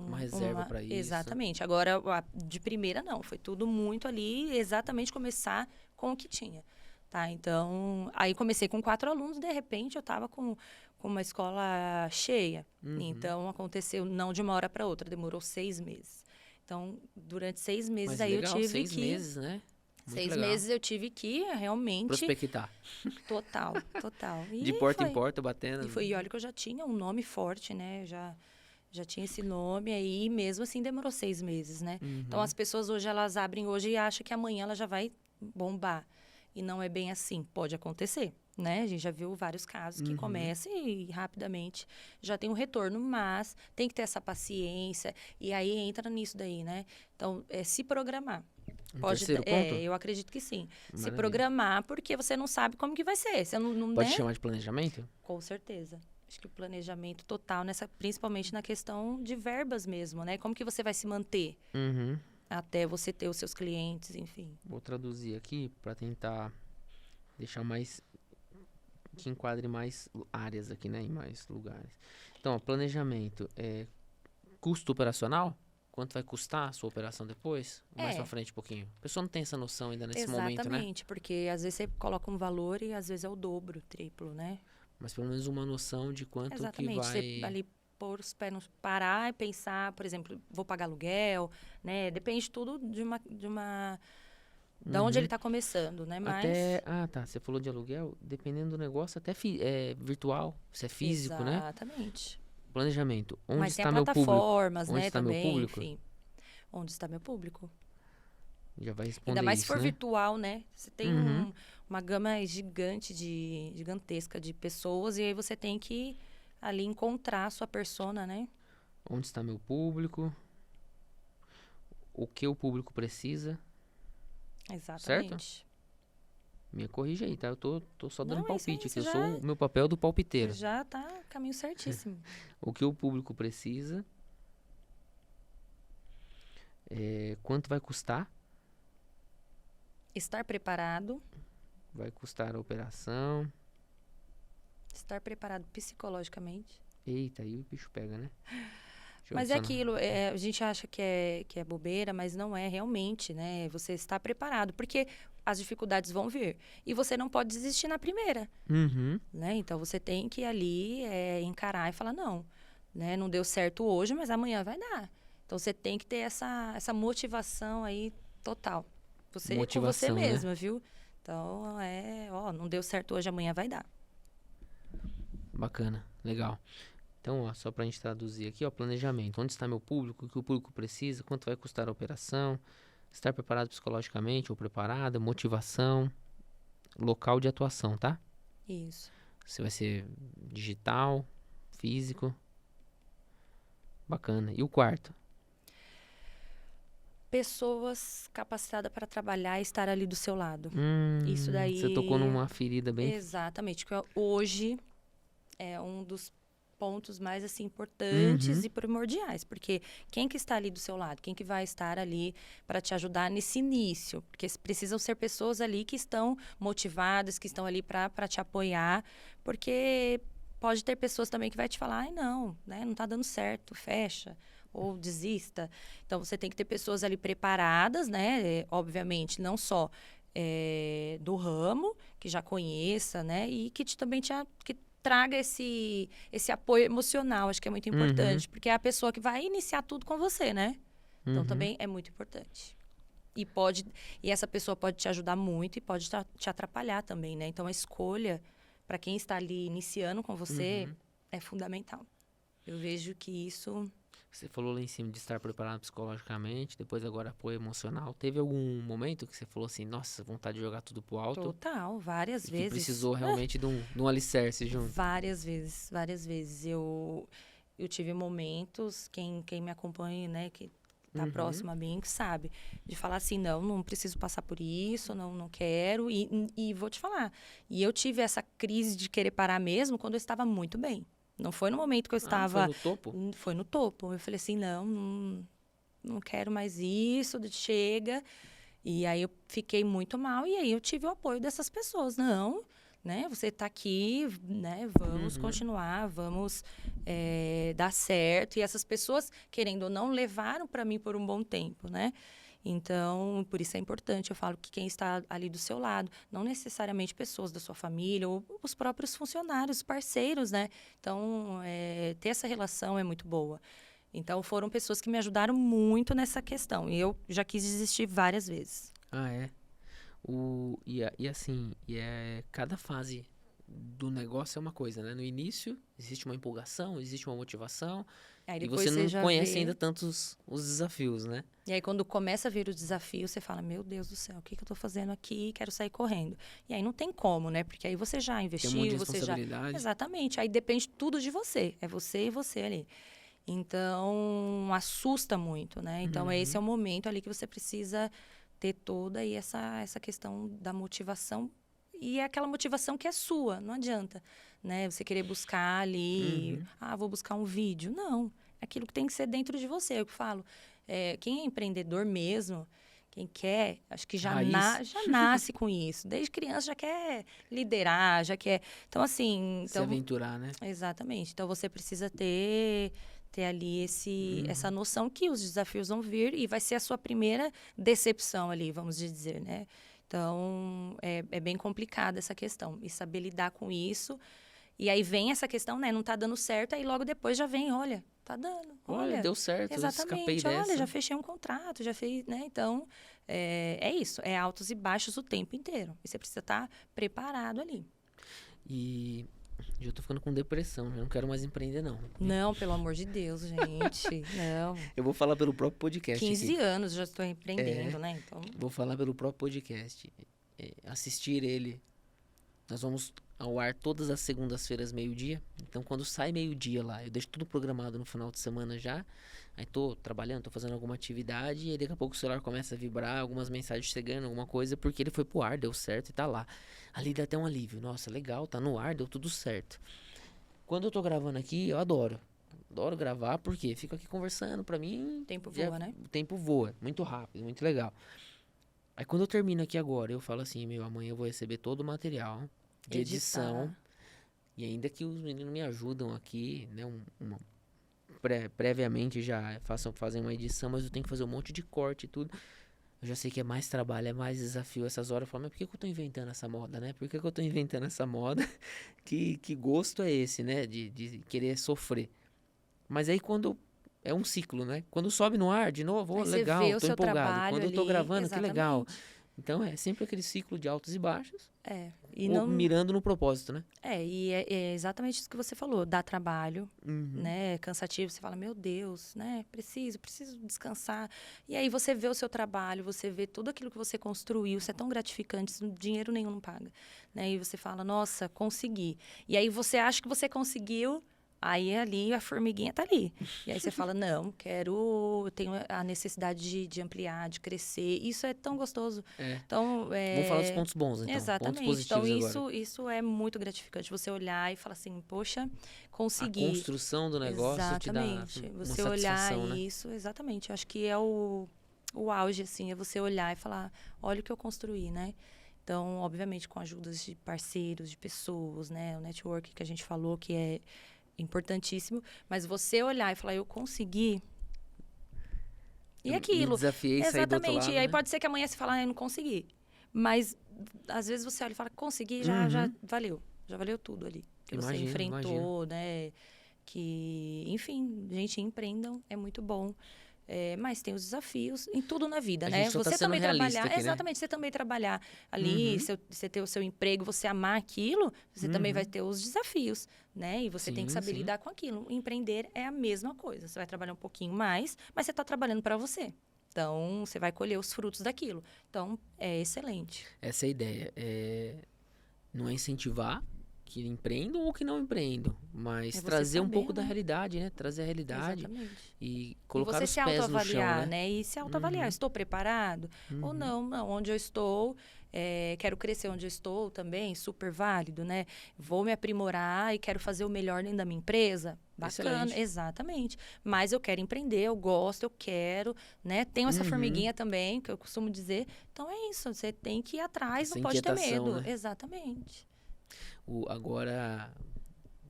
uma reserva para isso. Exatamente. Agora, de primeira, não. Foi tudo muito ali, exatamente começar com o que tinha. tá? Então, aí comecei com 4 alunos, de repente eu estava com uma escola cheia. Então, aconteceu não de uma hora para outra, demorou 6 meses. Então, durante 6 meses Mas aí legal, eu tive 6 que... meses, né? Muito 6 legal. meses eu tive que realmente... Prospectar. Total. De porta em porta, batendo. E olha que eu já tinha um nome forte, né? Já tinha esse nome aí, mesmo assim demorou 6 meses, né? Então, as pessoas hoje, elas abrem hoje e acham que amanhã ela já vai bombar. E não é bem assim. Pode acontecer, né? A gente já viu vários casos que começam e rapidamente já tem um retorno, mas tem que ter essa paciência. E aí entra nisso daí, né? Então, se programar. Terceiro ponto? Eu acredito que sim. Se Maravilha. programar, porque você não sabe como que vai ser. Você não Pode né? chamar de planejamento? Com certeza. Acho que o planejamento total, principalmente na questão de verbas mesmo, né? Como que você vai se manter até você ter os seus clientes, enfim. Vou traduzir aqui para tentar deixar mais... que enquadre mais áreas aqui, né? Em mais lugares. Então, ó, planejamento é custo operacional? Quanto vai custar a sua operação depois? Mais pra frente um pouquinho. A pessoa não tem essa noção ainda nesse momento, né? Exatamente, porque às vezes você coloca um valor e às vezes é o dobro, triplo, né? Mas pelo menos uma noção de quanto Exatamente. que vai... Você ali pôr os pés parar e pensar, por exemplo, vou pagar aluguel, né? Depende tudo da onde ele está começando, né? Mas Ah, tá. Você falou de aluguel. Dependendo do negócio, até virtual. Se é físico, né? Exatamente. Planejamento. Onde Mas tem está meu público? plataformas, Onde né, está meu também, público? enfim. Onde está meu público? Já vai responder Ainda mais isso, se for né? virtual, né? Você tem uma gama gigantesca de pessoas e aí você tem que ali encontrar a sua persona, né? Onde está meu público? O que o público precisa? Exatamente. Me corrija aí, tá? Eu tô só dando Não, é isso aí, palpite aqui. você Eu já- sou o meu papel do palpiteiro. Você já tá caminho certíssimo. O que o público precisa? Quanto vai custar? Estar preparado, Vai custar a operação. estar preparado psicologicamente. Eita, aí o bicho pega, né? Deixa eu Mas é adicionar. aquilo, a gente acha que é bobeira, mas não é realmente, né? Você está preparado, porque as dificuldades vão vir. E você não pode desistir na primeira, Uhum. né? Então, você tem que ali encarar e falar, não, né? Não deu certo hoje, mas amanhã vai dar. Então, você tem que ter essa motivação aí total. Você com você Motivação, né? mesma, viu? Então, não deu certo hoje, amanhã vai dar. Bacana, legal. Então, ó, só pra gente traduzir aqui, ó, planejamento. Onde está meu público? O que o público precisa? Quanto vai custar a operação? Estar preparado psicologicamente ou preparada? Motivação. Local de atuação, tá? Isso. Se vai ser digital, físico. Bacana. E o quarto? Pessoas capacitadas para trabalhar e estar ali do seu lado. Isso daí... Você tocou numa ferida bem... Exatamente. Que hoje é um dos pontos mais assim importantes e primordiais, porque quem que está ali do seu lado, quem que vai estar ali para te ajudar nesse início, porque precisam ser pessoas ali que estão motivadas, que estão ali para te apoiar, porque pode ter pessoas também que vai te falar, ai não, né, não tá dando certo, fecha ou desista. Então você tem que ter pessoas ali preparadas, né, obviamente não só do ramo, que já conheça, né, e que também que traga esse apoio emocional, acho que é muito importante, porque é a pessoa que vai iniciar tudo com você, né? Então, também é muito importante. E essa pessoa pode te ajudar muito e pode te atrapalhar também, né? Então, a escolha, para quem está ali iniciando com você, é fundamental. Eu vejo que isso... Você falou lá em cima de estar preparado psicologicamente, depois agora apoio emocional. Teve algum momento que você falou assim, nossa, vontade de jogar tudo pro alto? Total, várias e vezes. que precisou realmente de um alicerce junto? Várias vezes. Eu tive momentos, quem me acompanha, né, que tá próximo a mim, que sabe, de falar assim, não preciso passar por isso, não quero, e vou te falar. E eu tive essa crise de querer parar mesmo quando eu estava muito bem. Não foi no momento que eu estava... Foi no topo? Foi no topo. Eu falei assim, não quero mais isso, chega. E aí eu fiquei muito mal, e aí eu tive o apoio dessas pessoas. Não, né, você está aqui, né, vamos continuar, vamos dar certo. E essas pessoas, querendo ou não, levaram para mim por um bom tempo, né? Então, por isso é importante, eu falo que quem está ali do seu lado, não necessariamente pessoas da sua família ou os próprios funcionários, parceiros, né? Então, ter essa relação é muito boa. Então, foram pessoas que me ajudaram muito nessa questão. E eu já quis desistir várias vezes. Ah, é? Cada fase do negócio é uma coisa, né? No início, existe uma empolgação, existe uma motivação. Aí E depois você não já conhece vê... ainda tantos os desafios, né? E aí, quando começa a vir o desafio, você fala, meu Deus do céu, o que eu tô fazendo aqui? Quero sair correndo. E aí não tem como, né? Porque aí você já investiu, Tem um monte de você já... responsabilidade. Exatamente. Aí depende tudo de você. É você e você ali. Então, assusta muito, né? Então, esse é o momento ali que você precisa ter toda aí essa questão da motivação. E é aquela motivação que é sua, não adianta, né? Você querer buscar ali, vou buscar um vídeo. Não, é aquilo que tem que ser dentro de você. Eu que falo, quem é empreendedor mesmo, quem quer, acho que já nasce com isso. Desde criança já quer liderar, já quer... Então, assim... Se aventurar, né? Exatamente. Então, você precisa ter ali essa noção que os desafios vão vir e vai ser a sua primeira decepção ali, vamos dizer, né? Então, é bem complicada essa questão. E saber lidar com isso. E aí vem essa questão, né? Não tá dando certo, aí logo depois já vem, olha, tá dando. Olha, deu certo, exatamente, eu escapei dessa. Já fechei um contrato, já fez, né? Então, é isso. É altos e baixos o tempo inteiro. E você precisa estar preparado ali. E eu tô ficando com depressão, eu não quero mais empreender, não. Não, pelo amor de Deus, gente. Não. Eu vou falar pelo próprio podcast 15 aqui. anos já estou empreendendo, né? Então... Vou falar pelo próprio podcast. Assistir ele. Nós vamos ao ar todas as segundas-feiras, meio-dia. Então, quando sai meio-dia lá, eu deixo tudo programado no final de semana já. Aí tô trabalhando, tô fazendo alguma atividade. E aí daqui a pouco o celular começa a vibrar, algumas mensagens chegando, alguma coisa, porque ele foi pro ar, deu certo e tá lá. Ali dá até um alívio. Nossa, legal, tá no ar, deu tudo certo. Quando eu tô gravando aqui, eu adoro. Adoro gravar, porque fico aqui conversando, pra mim... O tempo voa, né? O tempo voa, muito rápido, muito legal. Aí quando eu termino aqui agora, eu falo assim, amanhã eu vou receber todo o material de edição. E ainda que os meninos me ajudam aqui, né? Previamente já fazem uma edição, mas eu tenho que fazer um monte de corte e tudo. Eu já sei que é mais trabalho, é mais desafio essas horas. Eu falo, mas por que eu tô inventando essa moda, né? Por que eu tô inventando essa moda? Que gosto é esse, né? De querer sofrer. Mas aí quando... É um ciclo, né? Quando sobe no ar, de novo, legal, tô empolgado. Quando eu tô gravando, que legal. Então, é sempre aquele ciclo de altos e baixos. Mirando no propósito, né? E é exatamente isso que você falou. Dá trabalho, né? Cansativo. Você fala, meu Deus, né? Preciso descansar. E aí você vê o seu trabalho, você vê tudo aquilo que você construiu. Isso é tão gratificante, dinheiro nenhum não paga. Né? E você fala, nossa, consegui. E aí você acha que você conseguiu... Aí ali a formiguinha tá ali. E aí você fala, não, eu tenho a necessidade de ampliar, de crescer. Isso é tão gostoso. Então, vamos falar dos pontos bons, então. Exatamente. Pontos positivos então, isso é muito gratificante. Você olhar e falar assim, poxa, consegui. A construção do negócio exatamente. te dá você uma olhar né? isso, exatamente. Eu acho que é o auge, assim, é você olhar e falar, olha o que eu construí, né? Então, obviamente, com ajudas de parceiros, de pessoas, né? O network que a gente falou, que é importantíssimo, mas você olhar e falar, eu consegui. E aquilo. Me desafiei, sair do outro lado, e aí né? pode ser que amanhã você fale, eu não consegui. Mas, às vezes, você olha e fala, consegui, já valeu. Já valeu tudo ali. Que você enfrentou, né? Que, enfim, gente, empreendam, é muito bom. Mas tem os desafios em tudo na vida, né? Você também trabalhar, aqui, exatamente, né? Você também trabalhar ali, você ter o seu emprego, você amar aquilo, você também vai ter os desafios, né? E você tem que saber lidar com aquilo. Empreender é a mesma coisa. Você vai trabalhar um pouquinho mais, mas você está trabalhando para você. Então, você vai colher os frutos daquilo. Então, é excelente. Essa é a ideia. Não é incentivar que empreendam ou que não empreendam, mas trazer um pouco da realidade, né? Trazer a realidade. Exatamente. E colocar você os pés no chão, né? E se autoavaliar. Estou preparado? Ou não? Onde eu estou, quero crescer onde eu estou também, super válido, né? Vou me aprimorar e quero fazer o melhor dentro da minha empresa. Bacana, excelente. Exatamente. Mas eu quero empreender, eu gosto, eu quero, né? Tenho essa formiguinha também, que eu costumo dizer. Então, é isso. Você tem que ir atrás, não pode ter medo. Né? Exatamente. Agora,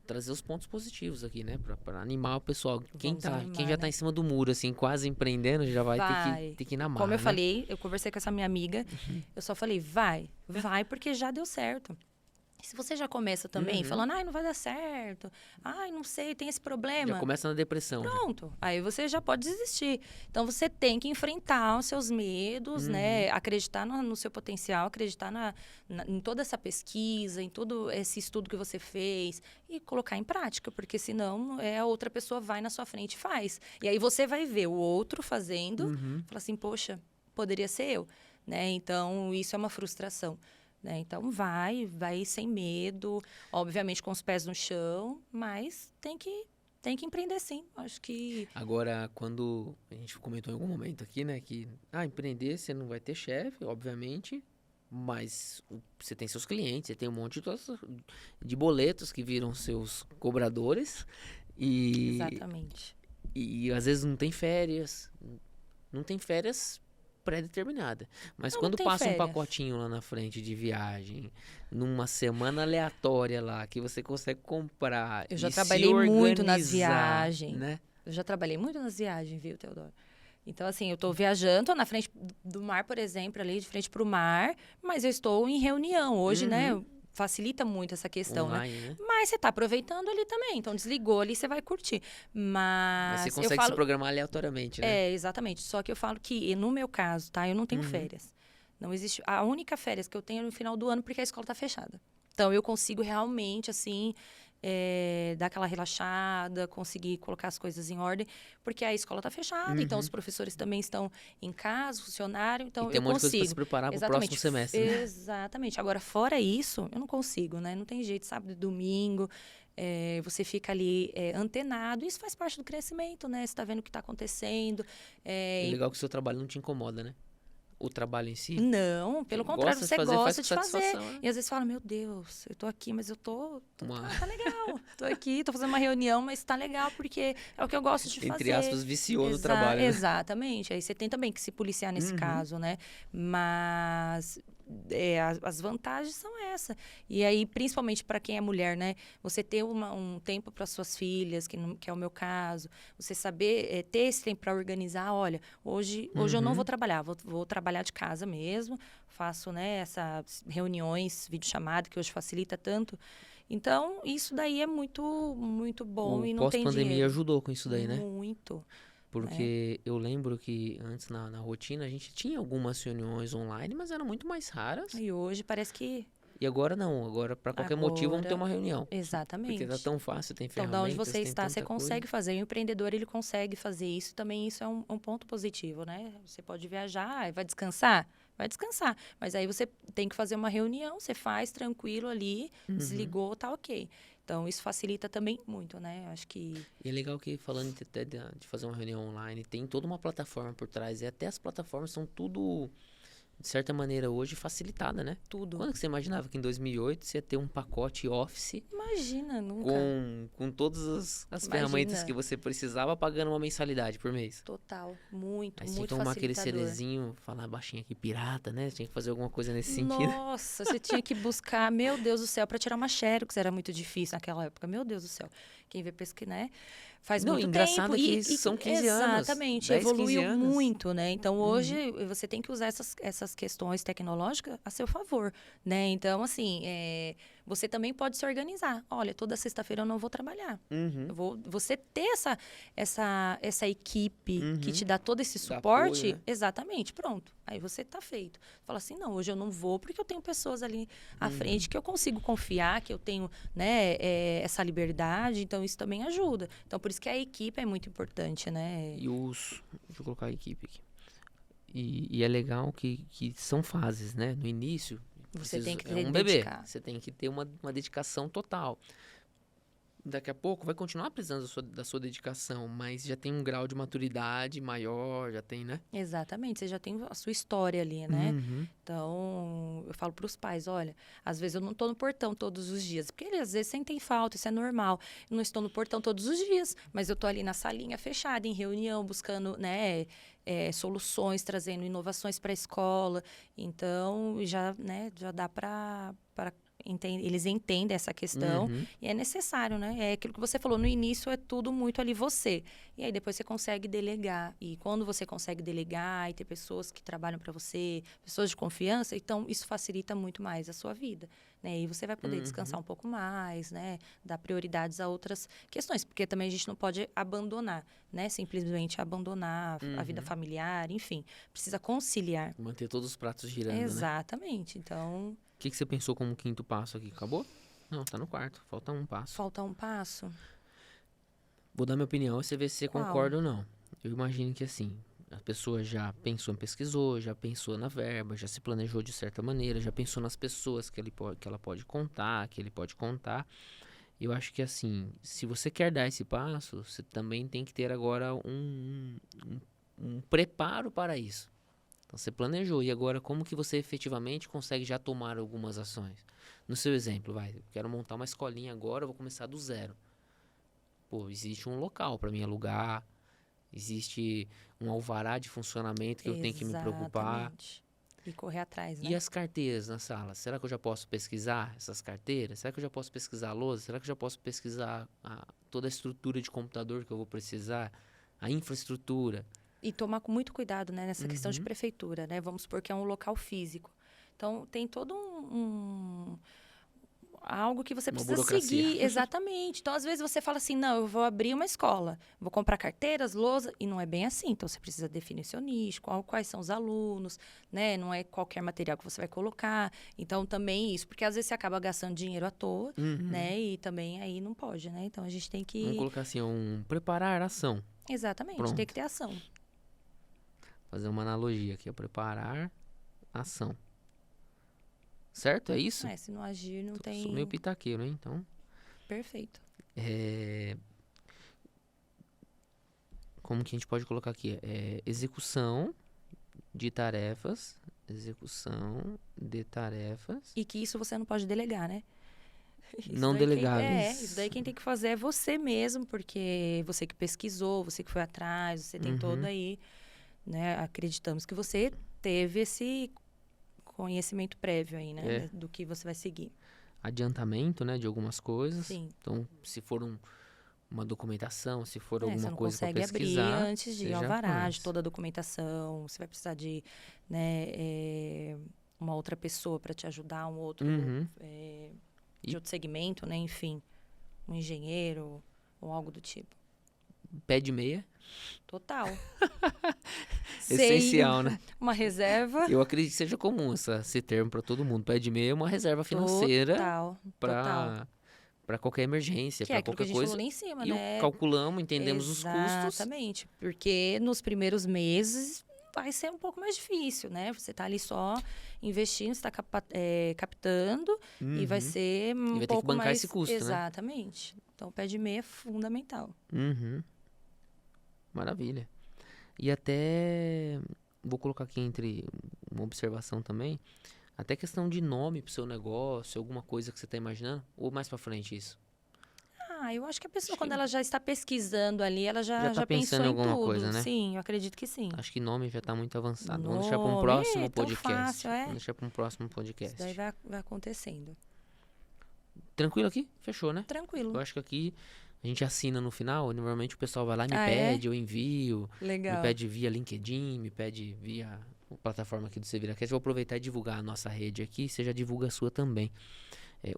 trazer os pontos positivos aqui, né? Pra animar o pessoal. Quem Vamos já tá né? em cima do muro, assim, quase empreendendo, já vai ter que ir na marra, Como eu né? falei, eu conversei com essa minha amiga, eu só falei, vai, porque já deu certo. Se você já começa também falando, ai, não vai dar certo, ai, não sei, tem esse Já problema. começa na depressão. Pronto, aí você já pode desistir. Então, você tem que enfrentar os seus medos, né? Acreditar no seu potencial, acreditar em toda essa pesquisa, em todo esse estudo que você fez e colocar em prática, porque senão a outra pessoa vai na sua frente e faz. E aí você vai ver o outro fazendo, fala assim, poxa, poderia ser eu, né? Então, isso é uma frustração. Né? Então, vai sem medo, obviamente com os pés no chão, mas tem que empreender sim. Acho que... Agora, quando a gente comentou em algum momento aqui, né, que empreender você não vai ter chefe, obviamente, mas você tem seus clientes, você tem um monte de boletos que viram seus cobradores Exatamente. e às vezes não tem férias pré-determinada. Mas Não quando tem passa um férias. pacotinho lá na frente de viagem, numa semana aleatória lá, que você consegue comprar Eu já e trabalhei se muito nas organizar, viagens. né? Eu já trabalhei muito nas viagens, viu, Teodoro? Então, assim, eu tô viajando, tô na frente do mar, por exemplo, ali de frente pro mar, mas eu estou em reunião. Hoje, né, facilita muito essa questão, Online, né? né? Mas você tá aproveitando ali também. Então, desligou ali, você vai curtir. Mas você Mas eu consegue se falo... programar aleatoriamente, né? exatamente. Só que eu falo que, no meu caso, tá? Eu não tenho férias. Não existe... A única férias que eu tenho é no final do ano, porque a escola tá fechada. Então, eu consigo realmente, assim, dar aquela relaxada, conseguir colocar as coisas em ordem, porque a escola tá fechada, então os professores também estão em casa, funcionário, então E tem eu um monte de coisa pra se consigo. preparar pro Exatamente. próximo semestre, né? Exatamente. Agora, fora isso, eu não consigo, né? Não tem jeito, sábado e domingo, você fica ali antenado, isso faz parte do crescimento, né? Você tá vendo o que tá acontecendo. É legal que o seu trabalho não te incomoda, né? O trabalho em si. Não, pelo Você contrário, gosta de você fazer, faz gosta com de fazer. satisfação, né? E às vezes fala, meu Deus, eu tô aqui, mas eu Uma, tá legal. Tô aqui, tô fazendo uma reunião, mas tá legal, porque é o que eu gosto de entre fazer. aspas, viciou no trabalho, né? Exatamente. Aí você tem também que se policiar nesse caso, né? Mas as vantagens são essa. E aí, principalmente para quem é mulher, né? Você ter um tempo para suas filhas, que é o meu caso. Você saber ter esse tempo para organizar. Olha, hoje eu não vou trabalhar, vou trabalhar de casa mesmo. Faço, né, essas reuniões, videochamada, que hoje facilita tanto. Então, isso daí é muito, muito bom e O não tem pós-pandemia dinheiro. ajudou com isso daí, né? Muito. Porque eu lembro que antes na rotina a gente tinha algumas reuniões online, mas eram muito mais raras. E hoje parece que... E agora não, agora para qualquer motivo vamos ter uma reunião. Exatamente. Porque tá tão fácil, tem Então, ferramentas, da onde você tem está, você tanta consegue fazer. E o empreendedor, ele consegue fazer isso. Também isso é um ponto positivo, né? Você pode viajar, vai descansar? Vai descansar. Mas aí você tem que fazer uma reunião, você faz tranquilo ali, desligou, tá ok. Então, isso facilita também muito, né? Acho que... E é legal que, falando até de fazer uma reunião online, tem toda uma plataforma por trás. E até as plataformas são tudo, de certa maneira, hoje facilitada, né? Tudo. Quando que você imaginava que em 2008 você ia ter um pacote Office Imagina, nunca. com todas as ferramentas que você precisava, pagando uma mensalidade por mês? Total. Muito, Aí você tinha muito que arrumar aquele facilitador. CDzinho, falar baixinho aqui, pirata, né? Você tinha que fazer alguma coisa nesse sentido. Nossa, você tinha que buscar, meu Deus do céu, para tirar uma xerox, era muito difícil naquela época. Meu Deus do céu. Quem vê pesquisa, né? Faz Não, muito engraçado tempo. é que são 15 anos. Exatamente, 10, 15 evoluiu anos. muito, né? Então, hoje, você tem que usar essas questões tecnológicas a seu favor, né? Então, assim, você também pode se organizar. Olha, toda sexta-feira eu não vou trabalhar. Você ter essa equipe que te dá todo esse Dá suporte, apoio, né? exatamente, pronto. Aí você tá feito. Fala assim, não, hoje eu não vou porque eu tenho pessoas ali à frente que eu consigo confiar, que eu tenho, né, essa liberdade, então isso também ajuda. Então, por isso que a equipe é muito importante, né? Deixa eu colocar a equipe aqui. E é legal que são fases, né? No início, Você tem que é um dedicar. bebê. Você tem que ter uma dedicação total. Daqui a pouco vai continuar precisando da sua dedicação, mas já tem um grau de maturidade maior, já tem, né? Exatamente, você já tem a sua história ali, né? Então, eu falo para os pais, olha, às vezes eu não estou no portão todos os dias, porque eles às vezes sentem falta, isso é normal. Eu não estou no portão todos os dias, mas eu estou ali na salinha fechada, em reunião, buscando, né, soluções, trazendo inovações para a escola. Então, já dá para eles entendem essa questão e é necessário, né? É aquilo que você falou, no início é tudo muito ali você. E aí depois você consegue delegar. E quando você consegue delegar e ter pessoas que trabalham para você, pessoas de confiança, então isso facilita muito mais a sua vida, né? E você vai poder descansar um pouco mais, né? Dar prioridades a outras questões, porque também a gente não pode abandonar, né? Simplesmente abandonar a vida familiar, enfim. Precisa conciliar. Manter todos os pratos girando, né? Exatamente. Então... O que você pensou como quinto passo aqui? Acabou? Não, tá no quarto. Falta um passo. Falta um passo? Vou dar minha opinião e você vê se você Qual? concorda ou não. Eu imagino que assim, a pessoa já pensou, pesquisou, já pensou na verba, já se planejou de certa maneira, já pensou nas pessoas que ela pode contar, que ele pode contar. Eu acho que assim, se você quer dar esse passo, você também tem que ter agora um preparo para isso. Então você planejou, e agora como que você efetivamente consegue já tomar algumas ações? No seu exemplo, eu quero montar uma escolinha agora, eu vou começar do zero. Pô, existe um local para mim alugar, existe um alvará de funcionamento que eu tenho que me preocupar. E correr atrás, né? E as carteiras na sala? Será que eu já posso pesquisar essas carteiras? Será que eu já posso pesquisar a lousa? Será que eu já posso pesquisar toda a estrutura de computador que eu vou precisar? A infraestrutura? E tomar com muito cuidado, né, nessa questão de prefeitura, né? Vamos supor que é um local físico. Então, tem todo algo que você precisa seguir. Exatamente. Então, às vezes, você fala assim, não, eu vou abrir uma escola, vou comprar carteiras, lousa, e não é bem assim. Então, você precisa definir seu nicho, quais são os alunos, né? Não é qualquer material que você vai colocar. Então, também isso, porque às vezes você acaba gastando dinheiro à toa, né? E também aí não pode, né? Então, a gente tem que... Vamos colocar assim, preparar ação. Exatamente, Pronto. Tem que ter ação. Fazer uma analogia aqui, preparar ação. Certo? É isso? Se não agir, não tem... Sou meio pitaqueiro, hein? Então... Perfeito. Como que a gente pode colocar aqui? Execução de tarefas. Execução de tarefas. E que isso você não pode delegar, né? Não delegáveis. Isso daí quem tem que fazer é você mesmo, porque você que pesquisou, você que foi atrás, você tem todo aí, né? Acreditamos que você teve esse conhecimento prévio aí, né? Do que você vai seguir. Adiantamento, né? De algumas coisas. Sim. Então, se for uma documentação, se for alguma coisa para pesquisar... Você não consegue abrir antes de alvará, de toda a documentação. Você vai precisar de, né, uma outra pessoa para te ajudar, um outro... de outro segmento, né? Enfim, um engenheiro ou algo do tipo. Pé de meia. Total. Essencial, né? Uma reserva. Eu acredito que seja comum esse termo para todo mundo. Pé de meia é uma reserva financeira para qualquer emergência, para qualquer coisa. Falou lá em cima, e né? Calculamos, entendemos os custos. Exatamente. Porque nos primeiros meses vai ser um pouco mais difícil, né? Você tá ali só investindo, você tá captando e vai ser um vai pouco ter que bancar mais... esse custo, Exatamente. Então, o pé de meia é fundamental. Maravilha. E até, vou colocar aqui entre uma observação também, até questão de nome pro seu negócio, alguma coisa que você tá imaginando, ou mais pra frente isso? Eu acho que a pessoa, quando ela já está pesquisando ali, ela já tá pensou pensando em em alguma tudo. coisa, né? Sim, eu acredito que sim. Acho que nome já tá muito avançado. Vamos Nome, deixar para um próximo tão podcast. fácil, Vamos deixar para um próximo podcast. Isso daí vai acontecendo. Tranquilo aqui? Fechou, né? Tranquilo. Eu acho que aqui a gente assina no final. Normalmente o pessoal vai lá e me pede, eu envio. Legal. Me pede via LinkedIn, me pede via a plataforma aqui do SeviraCast. Eu vou aproveitar e divulgar a nossa rede aqui. Você já divulga a sua também.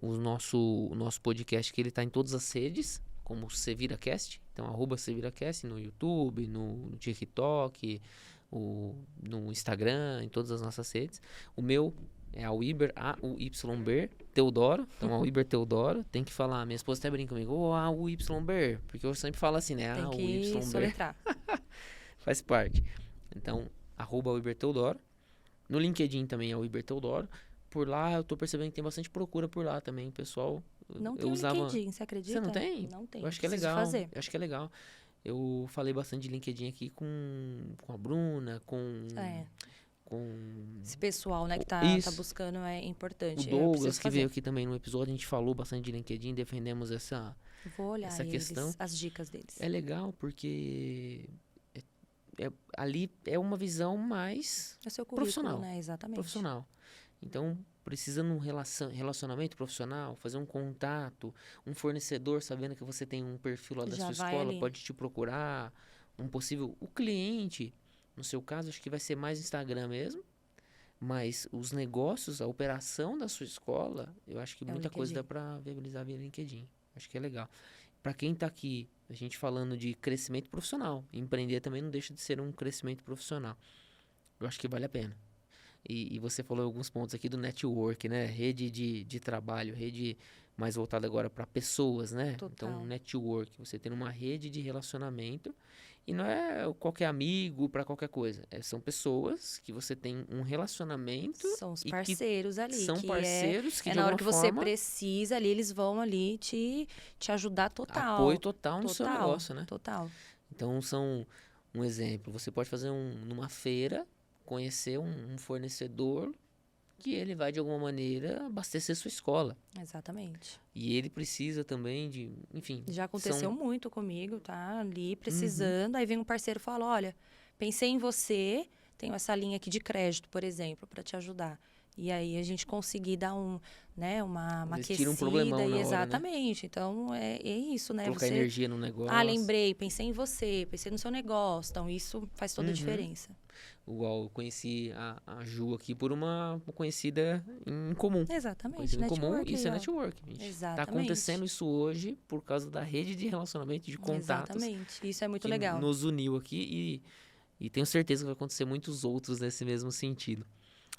O nosso podcast que ele tá em todas as redes, como SeviraCast. Então, @SeviraCast no YouTube, no TikTok, no Instagram, em todas as nossas redes. O meu é Auiber, AUYber Teodoro. Então, Auiber Teodoro. Tem que falar. Minha esposa até brinca comigo, AUYber. Porque eu sempre falo assim, né? Tem que soletrar. Faz parte. Então, @Auiber Teodoro. No LinkedIn também é Auiber Teodoro. Por lá, eu tô percebendo que tem bastante procura por lá também, pessoal. Não tem LinkedIn, você acredita? Você não tem? Não tem. Eu acho que é legal. Eu acho que é legal. Eu falei bastante de LinkedIn aqui com a Bruna, com esse pessoal, né, que tá buscando é importante. O Douglas, que veio aqui também no episódio, a gente falou bastante de LinkedIn, defendemos essa questão. As dicas deles. É legal porque ali é uma visão mais é seu currículo, profissional. Né? Exatamente. Profissional. Então, precisa num relacionamento profissional, fazer um contato, um fornecedor sabendo que você tem um perfil lá da Já sua vai escola, ali. pode te procurar, o cliente, no seu caso, acho que vai ser mais Instagram mesmo, mas os negócios, a operação da sua escola, eu acho que É o muita coisa dá LinkedIn. para viabilizar via LinkedIn. Acho que é legal. Para quem está aqui, a gente falando de crescimento profissional, empreender também não deixa de ser um crescimento profissional. Eu acho que vale a pena. E você falou alguns pontos aqui do network, né? Rede de trabalho, rede mais voltada agora para pessoas, né? Então, Total. network, você tem uma rede de relacionamento e não é qualquer amigo para qualquer coisa. São pessoas que você tem um relacionamento São os e que parceiros ali, são que parceiros que é de na hora alguma que você forma precisa ali, eles vão ali te ajudar apoio total. total no seu Total, negócio, né? total. Então, são um exemplo. Você pode fazer numa feira, conhecer um fornecedor que ele vai, de alguma maneira, abastecer sua escola. Exatamente. E ele precisa também de... Enfim, Já aconteceu muito comigo, tá? Ali Uhum. precisando. Aí vem um parceiro e fala: olha, pensei em você, tenho essa linha aqui de crédito, por exemplo, para te ajudar. E aí a gente conseguir dar uma Eles tiram um aquecida problemão e na hora, né? exatamente. Então é isso, né? Colocar Você, energia no negócio. lembrei, pensei em você, pensei no seu negócio. Então isso faz toda a Uhum. diferença. Igual eu conheci a Ju aqui por uma conhecida em comum. Exatamente, Conhecida em comum, network isso aí, é ó. network, gente. Tá acontecendo Exatamente. isso hoje por causa da rede de relacionamento de contatos Exatamente. Isso é muito que legal. nos uniu aqui e tenho certeza que vai acontecer muitos outros nesse mesmo sentido.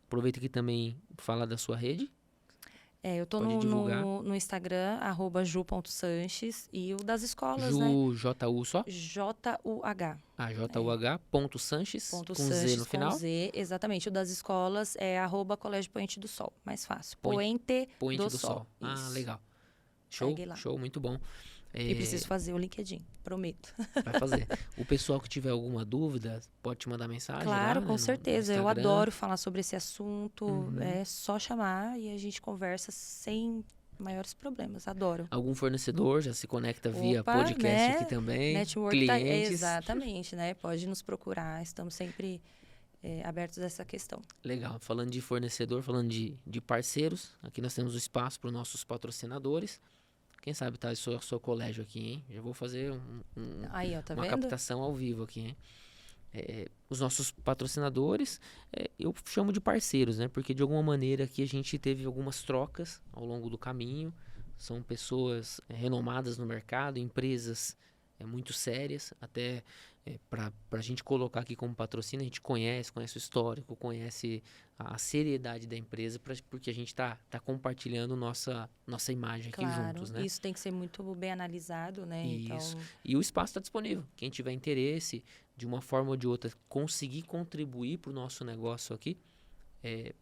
Aproveita aqui também falar da sua rede, Eu tô pode divulgar. no Instagram, @ju.sanches, e o das escolas, né? Ju, J-U só? JUH. J-U-H.Sanches, Ponto com Z no Sanches com final. Z, exatamente. O das escolas é @Colégio Poente do Sol. Mais fácil. Point, Poente Point do do Sol. Sol. Ah, Isso. legal. Show, Segue lá. show, muito bom. E É, preciso fazer o LinkedIn, prometo. vai fazer. O pessoal que tiver alguma dúvida, pode te mandar mensagem Claro, lá, com né, no certeza. Eu Instagram. adoro falar sobre esse assunto. Uhum. É só chamar e a gente conversa sem maiores problemas. Adoro. Algum fornecedor já se conecta via Opa, podcast aqui né? também. Network tá. Clientes. Exatamente, né? Pode nos procurar. Estamos sempre abertos a essa questão. Legal. Falando de fornecedor, falando de parceiros, aqui nós temos o espaço para os nossos patrocinadores. Quem sabe tá o seu colégio aqui, hein? Já vou fazer Aí, ó, tá uma vendo? captação ao vivo aqui, hein? Os nossos patrocinadores, eu chamo de parceiros, né? Porque de alguma maneira aqui a gente teve algumas trocas ao longo do caminho. São pessoas renomadas no mercado, empresas muito sérias, até para a gente colocar aqui como patrocínio, a gente conhece o histórico, conhece a seriedade da empresa, porque a gente tá compartilhando nossa imagem aqui Claro, juntos, né? isso tem que ser muito bem analisado, né? Isso. Então, E o espaço está disponível. Quem tiver interesse, de uma forma ou de outra, conseguir contribuir para o nosso negócio aqui,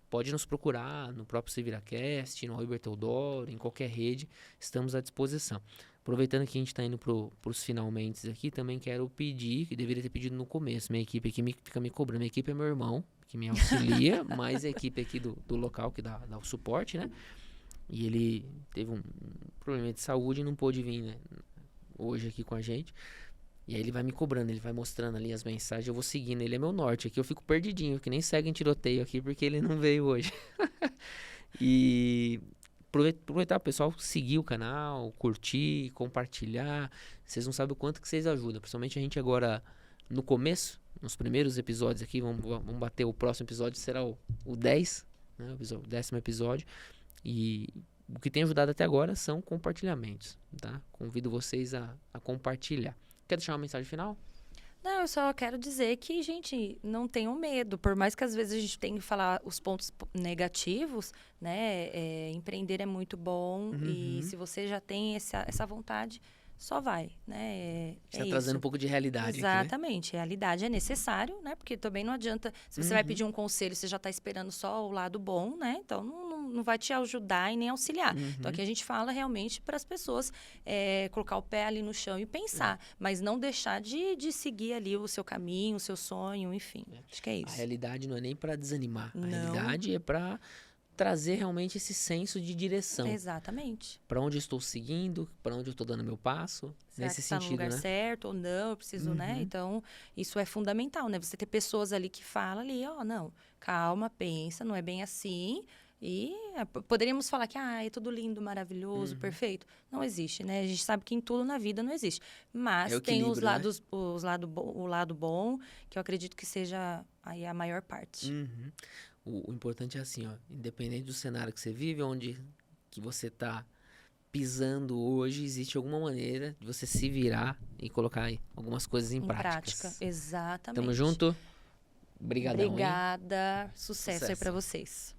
pode nos procurar no próprio SeviraCast, no Albert Teodoro, em qualquer rede, estamos à disposição. Aproveitando que a gente está indo para os finalmente aqui, também quero pedir, que deveria ter pedido no começo, minha equipe aqui fica me cobrando. Minha equipe é meu irmão, que me auxilia, mas a equipe aqui do local, que dá o suporte, né? E ele teve um problema de saúde e não pôde vir, né, hoje aqui com a gente. E aí ele vai me cobrando, ele vai mostrando ali as mensagens, eu vou seguindo, ele é meu norte. Aqui eu fico perdidinho, que nem segue em tiroteio aqui, porque ele não veio hoje. E aproveitar o pessoal seguir o canal, curtir, compartilhar. Vocês não sabem o quanto que vocês ajudam, principalmente a gente agora no começo, nos primeiros episódios aqui, vamos bater o próximo episódio, será o 10, né, o 10º episódio. E o que tem ajudado até agora são compartilhamentos, tá? Convido vocês a compartilhar. Quer deixar uma mensagem final? não, eu só quero dizer que, gente, não tenham medo. Por mais que às vezes a gente tenha que falar os pontos negativos, né? Empreender é muito bom e se você já tem essa vontade, só vai, né? Está É trazendo isso. um pouco de realidade aqui, né? Exatamente. A realidade é necessário, né? Porque também não adianta, se você vai pedir um conselho, você já está esperando só o lado bom, né? Então, não vai te ajudar e nem auxiliar. Então, aqui a gente fala realmente para as pessoas colocar o pé ali no chão e pensar, mas não deixar de seguir ali o seu caminho, o seu sonho, enfim. Acho que é A isso. realidade não é nem para desanimar. A Não. realidade é para trazer realmente esse senso de direção. Exatamente. Para onde eu estou seguindo, para onde eu estou dando meu passo, Será nesse que está no sentido, lugar né? certo ou não? Eu preciso, né? Então, isso é fundamental, né? Você ter pessoas ali que falam ali, ó, não, calma, pensa, não é bem assim. E poderíamos falar que é tudo lindo, maravilhoso, perfeito. Não existe, né? A gente sabe que em tudo na vida não existe. Mas tem os lados, né? O lado bom, que eu acredito que seja aí a maior parte. O importante é assim, ó, independente do cenário que você vive, onde que você tá pisando hoje, existe alguma maneira de você se virar e colocar aí algumas coisas em prática. Exatamente. Tamo junto? Obrigadão, Obrigada. Sucesso aí pra vocês.